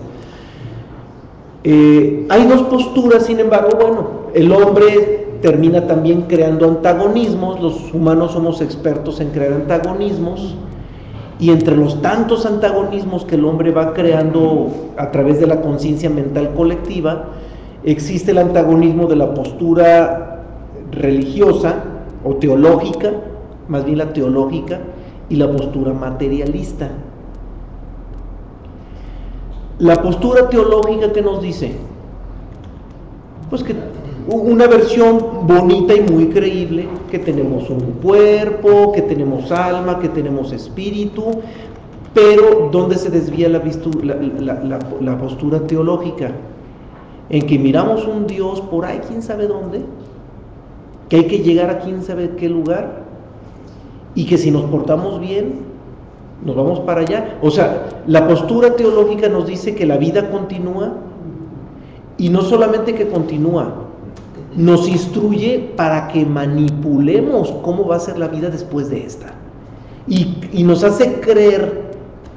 Hay dos posturas, sin embargo, bueno, el hombre termina también creando antagonismos, los humanos somos expertos en crear antagonismos, y entre los tantos antagonismos que el hombre va creando a través de la conciencia mental colectiva, existe el antagonismo de la postura religiosa o teológica, más bien la teológica, y la postura materialista. La postura teológica, ¿qué nos dice? Pues que una versión bonita y muy creíble, que tenemos un cuerpo, que tenemos alma, que tenemos espíritu, pero ¿dónde se desvía la postura teológica? En que miramos un Dios por ahí, quién sabe dónde, que hay que llegar a quién sabe qué lugar, y que si nos portamos bien, nos vamos para allá. O sea, la postura teológica nos dice que la vida continúa, y no solamente que continúa, nos instruye para que manipulemos cómo va a ser la vida después de esta, y nos hace creer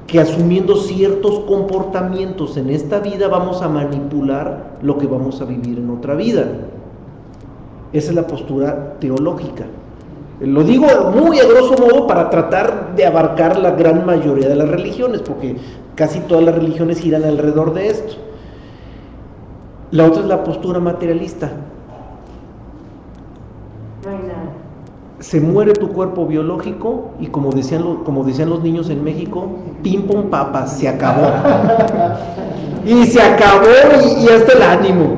que asumiendo ciertos comportamientos en esta vida vamos a manipular lo que vamos a vivir en otra vida. Esa es la postura teológica. Lo digo muy a grosso modo para tratar de abarcar la gran mayoría de las religiones, porque casi todas las religiones giran alrededor de esto. La otra es la postura materialista. No hay nada. Se muere tu cuerpo biológico y como decían los niños en México, pim pum papas, se acabó. Y se acabó y hasta el ánimo.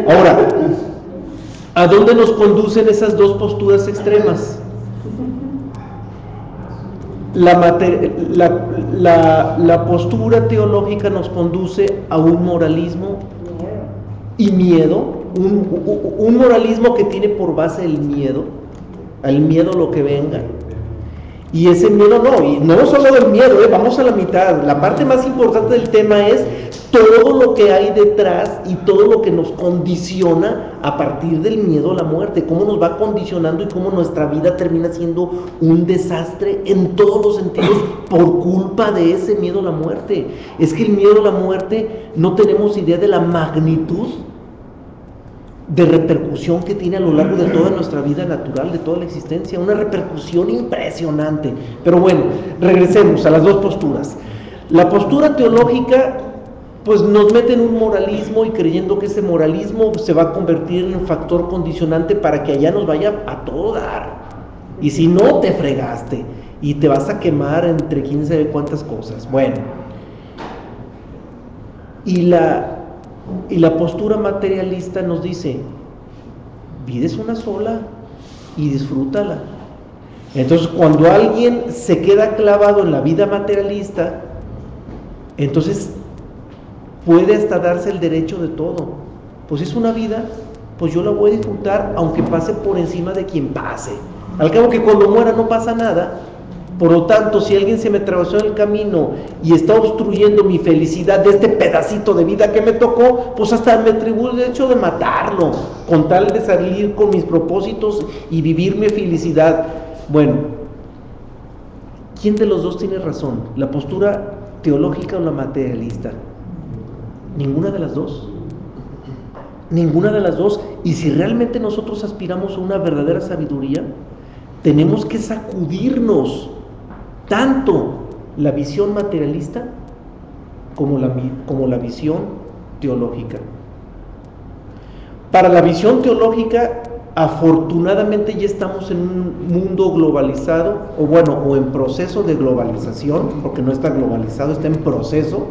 Ahora, ¿a dónde nos conducen esas dos posturas extremas? La postura teológica nos conduce a un moralismo y miedo, un moralismo que tiene por base el miedo, al miedo a lo que venga. Y ese miedo y no solo del miedo, vamos a la mitad. La parte más importante del tema es todo lo que hay detrás y todo lo que nos condiciona a partir del miedo a la muerte, cómo nos va condicionando y cómo nuestra vida termina siendo un desastre en todos los sentidos por culpa de ese miedo a la muerte. Es que el miedo a la muerte no tenemos idea de la magnitud de repercusión que tiene a lo largo de toda nuestra vida natural, de toda la existencia, una repercusión impresionante. Pero bueno, regresemos a las dos posturas. La postura teológica pues nos mete en un moralismo y creyendo que ese moralismo se va a convertir en un factor condicionante para que allá nos vaya a todo dar. Y si no, te fregaste y te vas a quemar entre quién sabe cuántas cosas. Bueno, y la postura materialista nos dice, vida es una sola y disfrútala. Entonces, cuando alguien se queda clavado en la vida materialista, entonces puede hasta darse el derecho de todo. Pues es una vida, pues yo la voy a disfrutar aunque pase por encima de quien pase. Al cabo que cuando muera no pasa nada. Por lo tanto, si alguien se me atravesó en el camino y está obstruyendo mi felicidad de este pedacito de vida que me tocó, pues hasta me atribuyo el derecho de matarlo, con tal de salir con mis propósitos y vivir mi felicidad. Bueno, ¿quién de los dos tiene razón? ¿La postura teológica o la materialista? Ninguna de las dos. Ninguna de las dos. Y si realmente nosotros aspiramos a una verdadera sabiduría, tenemos que sacudirnos tanto la visión materialista como la visión teológica. Para la visión teológica, afortunadamente ya estamos en un mundo globalizado, o en proceso de globalización, porque no está globalizado, está en proceso,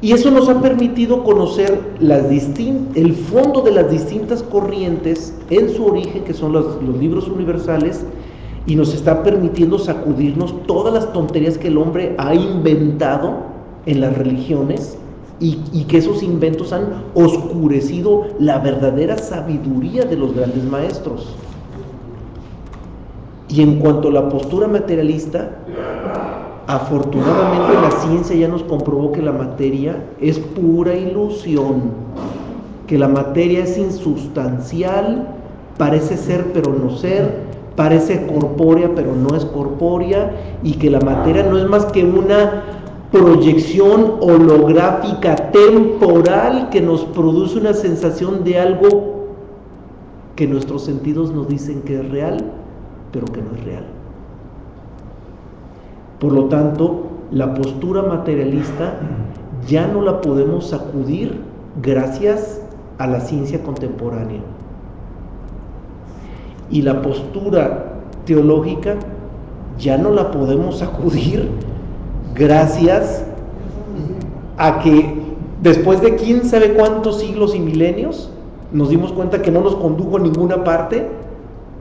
y eso nos ha permitido conocer el fondo de las distintas corrientes en su origen, que son los libros universales, y nos está permitiendo sacudirnos todas las tonterías que el hombre ha inventado en las religiones y que esos inventos han oscurecido la verdadera sabiduría de los grandes maestros. Y en cuanto a la postura materialista, afortunadamente la ciencia ya nos comprobó que la materia es pura ilusión, que la materia es insustancial, parece ser pero no ser, parece corpórea pero no es corpórea, y que la materia no es más que una proyección holográfica temporal que nos produce una sensación de algo que nuestros sentidos nos dicen que es real, pero que no es real. Por lo tanto, la postura materialista ya no la podemos sacudir gracias a la ciencia contemporánea. Y la postura teológica ya no la podemos sacudir gracias a que después de quién sabe cuántos siglos y milenios nos dimos cuenta que no nos condujo a ninguna parte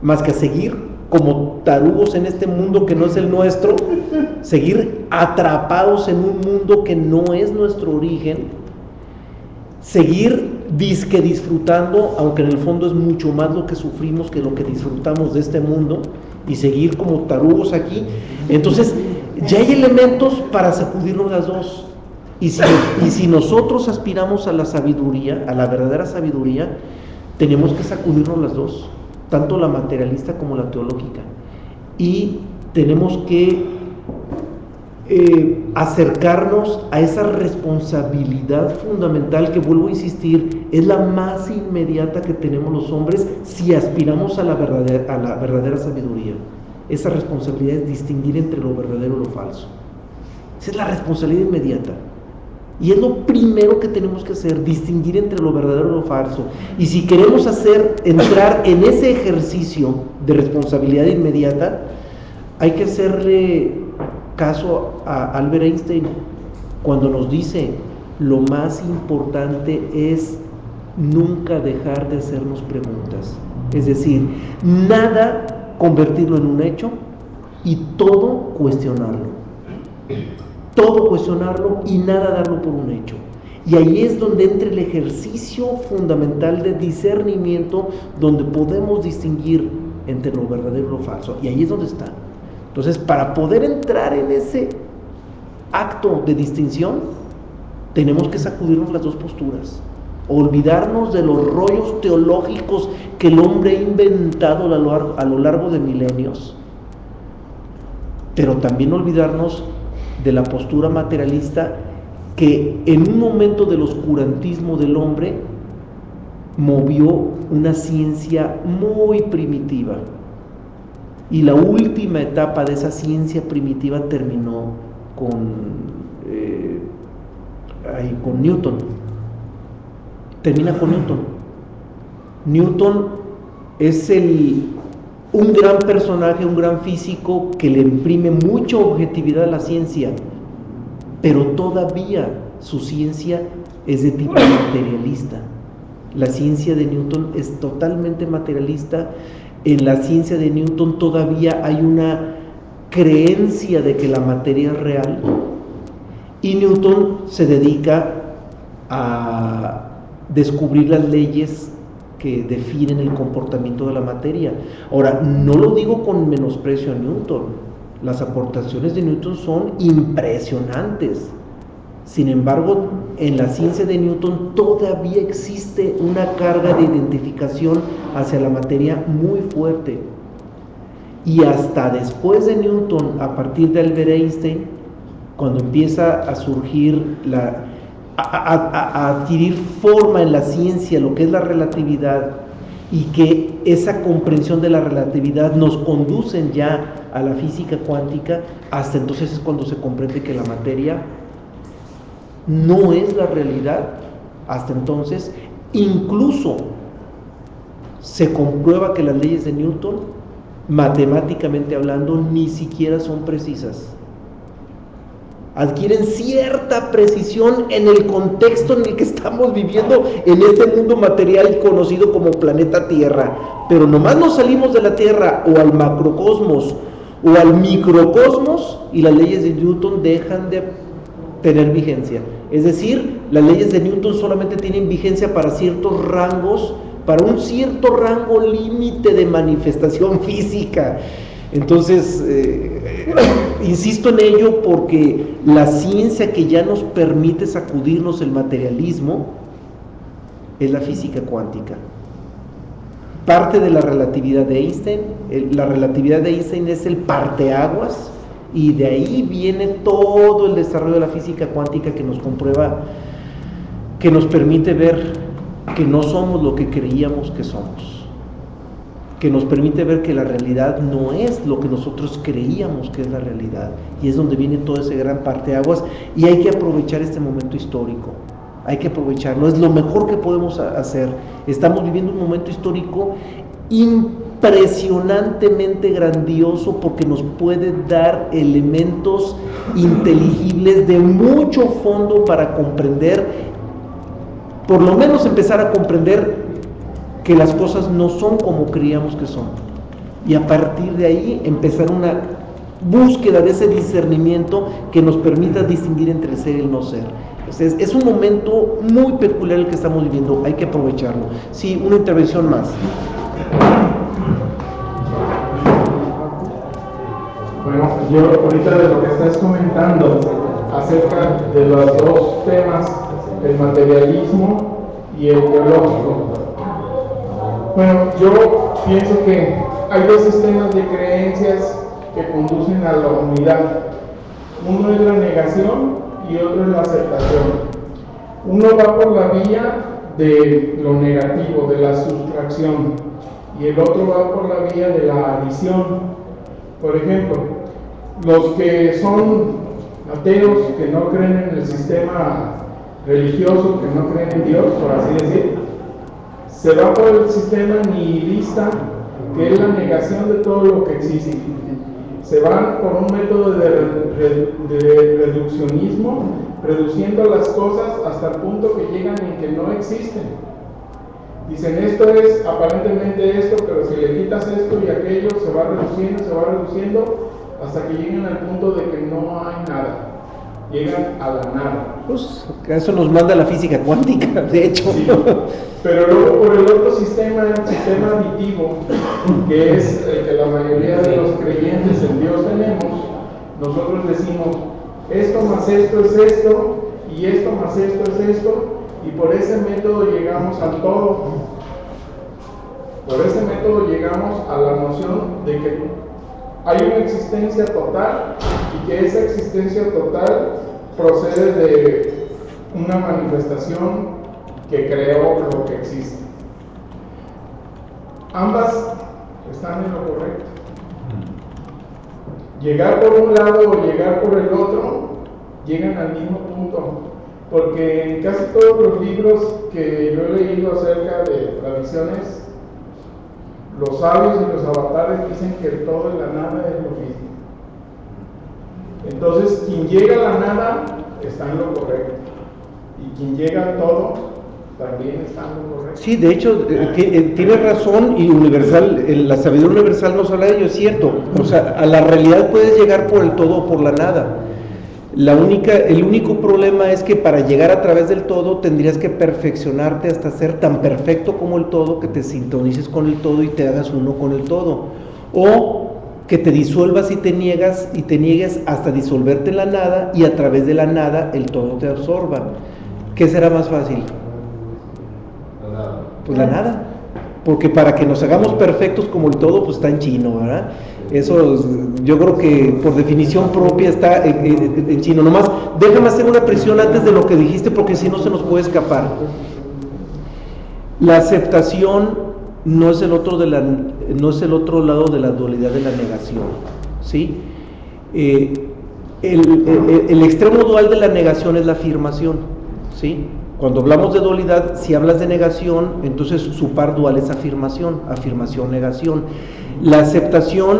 más que a seguir como tarugos en este mundo que no es el nuestro, seguir atrapados en un mundo que no es nuestro origen, seguir disque disfrutando, aunque en el fondo es mucho más lo que sufrimos que lo que disfrutamos de este mundo, y seguir como tarugos aquí. Entonces ya hay elementos para sacudirnos las dos, y si nosotros aspiramos a la sabiduría, a la verdadera sabiduría, tenemos que sacudirnos las dos, tanto la materialista como la teológica, y tenemos que acercarnos a esa responsabilidad fundamental que, vuelvo a insistir, es la más inmediata que tenemos los hombres si aspiramos a la verdadera sabiduría. Esa responsabilidad es distinguir entre lo verdadero y lo falso. Esa es la responsabilidad inmediata. Y es lo primero que tenemos que hacer, distinguir entre lo verdadero y lo falso. Y si queremos entrar en ese ejercicio de responsabilidad inmediata, hay que hacerle caso a Albert Einstein cuando nos dice: lo más importante es nunca dejar de hacernos preguntas. Es decir, nada convertirlo en un hecho y todo cuestionarlo. Todo cuestionarlo y nada darlo por un hecho. Y ahí es donde entra el ejercicio fundamental de discernimiento, donde podemos distinguir entre lo verdadero y lo falso. Y ahí es donde está. Entonces, para poder entrar en ese acto de distinción, tenemos que sacudirnos las dos posturas, olvidarnos de los rollos teológicos que el hombre ha inventado a lo largo de milenios, pero también olvidarnos de la postura materialista que en un momento del oscurantismo del hombre movió una ciencia muy primitiva, y la última etapa de esa ciencia primitiva terminó con Newton. Termina con Newton. Newton es un gran personaje, un gran físico que le imprime mucha objetividad a la ciencia, pero todavía su ciencia es de tipo materialista. La ciencia de Newton es totalmente materialista. En la ciencia de Newton todavía hay una creencia de que la materia es real, y Newton se dedica a descubrir las leyes que definen el comportamiento de la materia. Ahora, no lo digo con menosprecio a Newton, las aportaciones de Newton son impresionantes. Sin embargo, en la ciencia de Newton todavía existe una carga de identificación hacia la materia muy fuerte. Y hasta después de Newton, a partir de Albert Einstein, cuando empieza a surgir a adquirir forma en la ciencia lo que es la relatividad, y que esa comprensión de la relatividad nos conducen ya a la física cuántica, hasta entonces es cuando se comprende que la materia no es la realidad. Hasta entonces, incluso se comprueba que las leyes de Newton, matemáticamente hablando, ni siquiera son precisas. adquieren cierta precisión en el contexto en el que estamos viviendo en este mundo material conocido como planeta Tierra. Pero nomás nos salimos de la Tierra o al macrocosmos o al microcosmos y las leyes de Newton dejan de tener vigencia. Es decir, las leyes de Newton solamente tienen vigencia para ciertos rangos, para un cierto rango límite de manifestación física. Entonces, insisto en ello porque la ciencia que ya nos permite sacudirnos el materialismo es la física cuántica. Parte de la relatividad de Einstein, la relatividad de Einstein es el parteaguas, y de ahí viene todo el desarrollo de la física cuántica que nos comprueba, que nos permite ver que no somos lo que creíamos que somos, que nos permite ver que la realidad no es lo que nosotros creíamos que es la realidad, y es donde viene todo ese gran parteaguas, y hay que aprovechar este momento histórico, hay que aprovecharlo, es lo mejor que podemos hacer. Estamos viviendo un momento histórico impresionantemente grandioso porque nos puede dar elementos inteligibles de mucho fondo para comprender, por lo menos empezar a comprender que las cosas no son como creíamos que son, y a partir de ahí empezar una búsqueda de ese discernimiento que nos permita distinguir entre el ser y el no ser. Entonces, es un momento muy peculiar el que estamos viviendo, hay que aprovecharlo. Sí, una intervención más. Bueno, yo ahorita de lo que estás comentando acerca de los dos temas, el materialismo y el teológico. Bueno, yo pienso que hay dos sistemas de creencias que conducen a la unidad. Uno es la negación y otro es la aceptación. Uno va por la vía de lo negativo, de la sustracción, y el otro va por la vía de la adición. Por ejemplo, los que son ateos, que no creen en el sistema religioso, que no creen en Dios, por así decir, se va por el sistema nihilista, que es la negación de todo lo que existe. Se van por un método de reduccionismo, reduciendo las cosas hasta el punto que llegan en que no existen. Dicen, esto es aparentemente esto, pero si le quitas esto y aquello, se va reduciendo, hasta que llegan al punto de que no hay nada. Llegan a la nada. Pues eso nos manda la física cuántica, de hecho. Sí, pero luego por el otro sistema, el sistema aditivo, que es el que la mayoría de los creyentes en Dios tenemos, nosotros decimos, esto más esto es esto, y esto más esto es esto, y por ese método llegamos al todo. Por ese método llegamos a la noción de que hay una existencia total y que esa existencia total procede de una manifestación que creó lo que existe. Ambas están en lo correcto. Llegar por un lado o llegar por el otro, llegan al mismo punto. Porque en casi todos los libros que yo he leído acerca de tradiciones, los sabios y los avatares dicen que el todo y la nada es lo mismo. Entonces, quien llega a la nada está en lo correcto. Y quien llega a todo también está en lo correcto. Sí, de hecho, tiene razón, y universal, la sabiduría universal nos habla de ello, es cierto. O sea, a la realidad puedes llegar por el todo o por la nada. El único problema es que para llegar a través del todo tendrías que perfeccionarte hasta ser tan perfecto como el todo, que te sintonices con el todo y te hagas uno con el todo, o que te disuelvas y te niegues hasta disolverte en la nada, y a través de la nada el todo te absorba. ¿Qué será más fácil? Pues la nada, porque para que nos hagamos perfectos como el todo, pues está en chino, ¿verdad? Eso yo creo que por definición propia está en chino. Nomás déjame hacer una presión antes de lo que dijiste, porque si no se nos puede escapar. La aceptación no es el otro lado de la dualidad de la negación, ¿sí? El extremo dual de la negación es la afirmación, ¿sí? Cuando hablamos de dualidad, si hablas de negación, entonces su par dual es afirmación, negación. La aceptación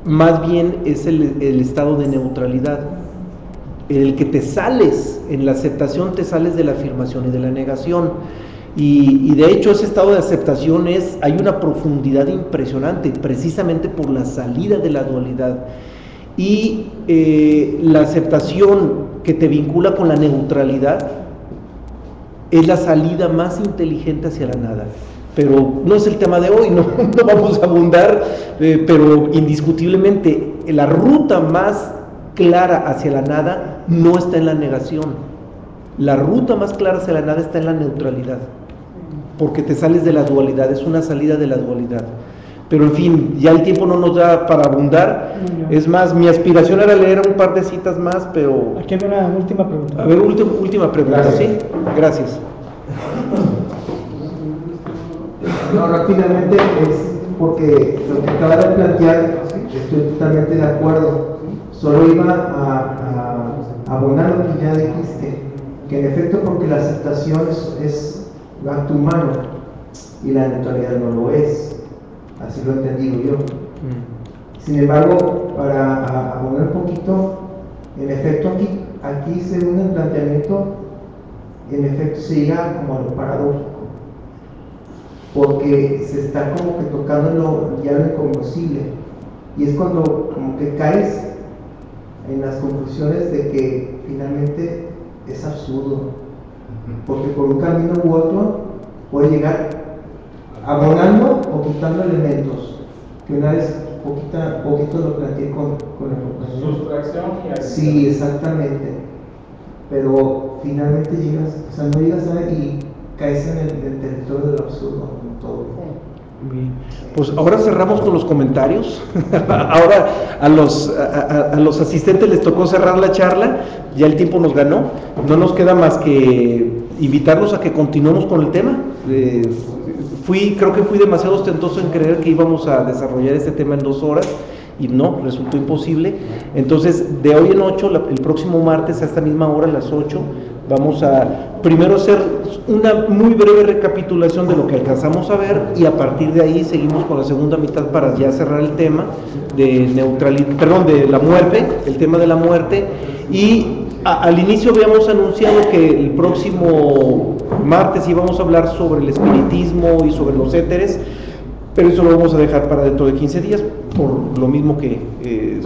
más bien es el estado de neutralidad. En el que te sales, en la aceptación te sales de la afirmación y de la negación. Y de hecho ese estado de aceptación hay una profundidad impresionante, precisamente por la salida de la dualidad. Y la aceptación que te vincula con la neutralidad es la salida más inteligente hacia la nada. Pero no es el tema de hoy, no vamos a abundar, pero indiscutiblemente la ruta más clara hacia la nada no está en la negación. La ruta más clara hacia la nada está en la neutralidad, porque te sales de la dualidad, es una salida de la dualidad. Pero en fin, ya el tiempo no nos da para abundar. Es más, mi aspiración era leer un par de citas más, pero... Aquí hay una última pregunta. A ver, última pregunta. Gracias. ¿Sí? Gracias. No, rápidamente es porque lo que acaba de plantear, estoy totalmente de acuerdo. Solo iba a abonar lo que ya dijiste, que en efecto porque la aceptación es un acto humano y la neutralidad no lo es. Así lo he entendido yo. Sin embargo, para abonar un poquito, en efecto aquí según el planteamiento, en efecto se llega como a lo paradójico, porque se está como que tocando ya lo inconocible, y es cuando como que caes en las conclusiones de que finalmente es absurdo, porque por un camino u otro puede llegar abonando o quitando elementos, que una vez poquito lo planteé con el compañero. Sustracción y adición. Sí, exactamente, pero finalmente llegas, o sea, no llegas a ver y caes en el territorio del absurdo en todo. Bien. Pues ahora cerramos con los comentarios. Ahora a los asistentes les tocó cerrar la charla, ya el tiempo nos ganó, no nos queda más que invitarlos a que continuemos con el tema. Creo que fui demasiado ostentoso en creer que íbamos a desarrollar este tema en 2 horas y no, resultó imposible. Entonces, de hoy en 8, el próximo martes a esta misma hora, a las 8, vamos a primero hacer una muy breve recapitulación de lo que alcanzamos a ver, y a partir de ahí seguimos con la segunda mitad para ya cerrar el tema de de la muerte, el tema de la muerte. Y al inicio habíamos anunciado que el próximo martes íbamos a hablar sobre el espiritismo y sobre los éteres, pero eso lo vamos a dejar para dentro de 15 días, por lo mismo que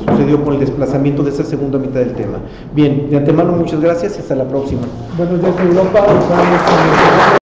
sucedió con el desplazamiento de esa segunda mitad del tema. Bien, de antemano muchas gracias y hasta la próxima. Buenos días, Europa.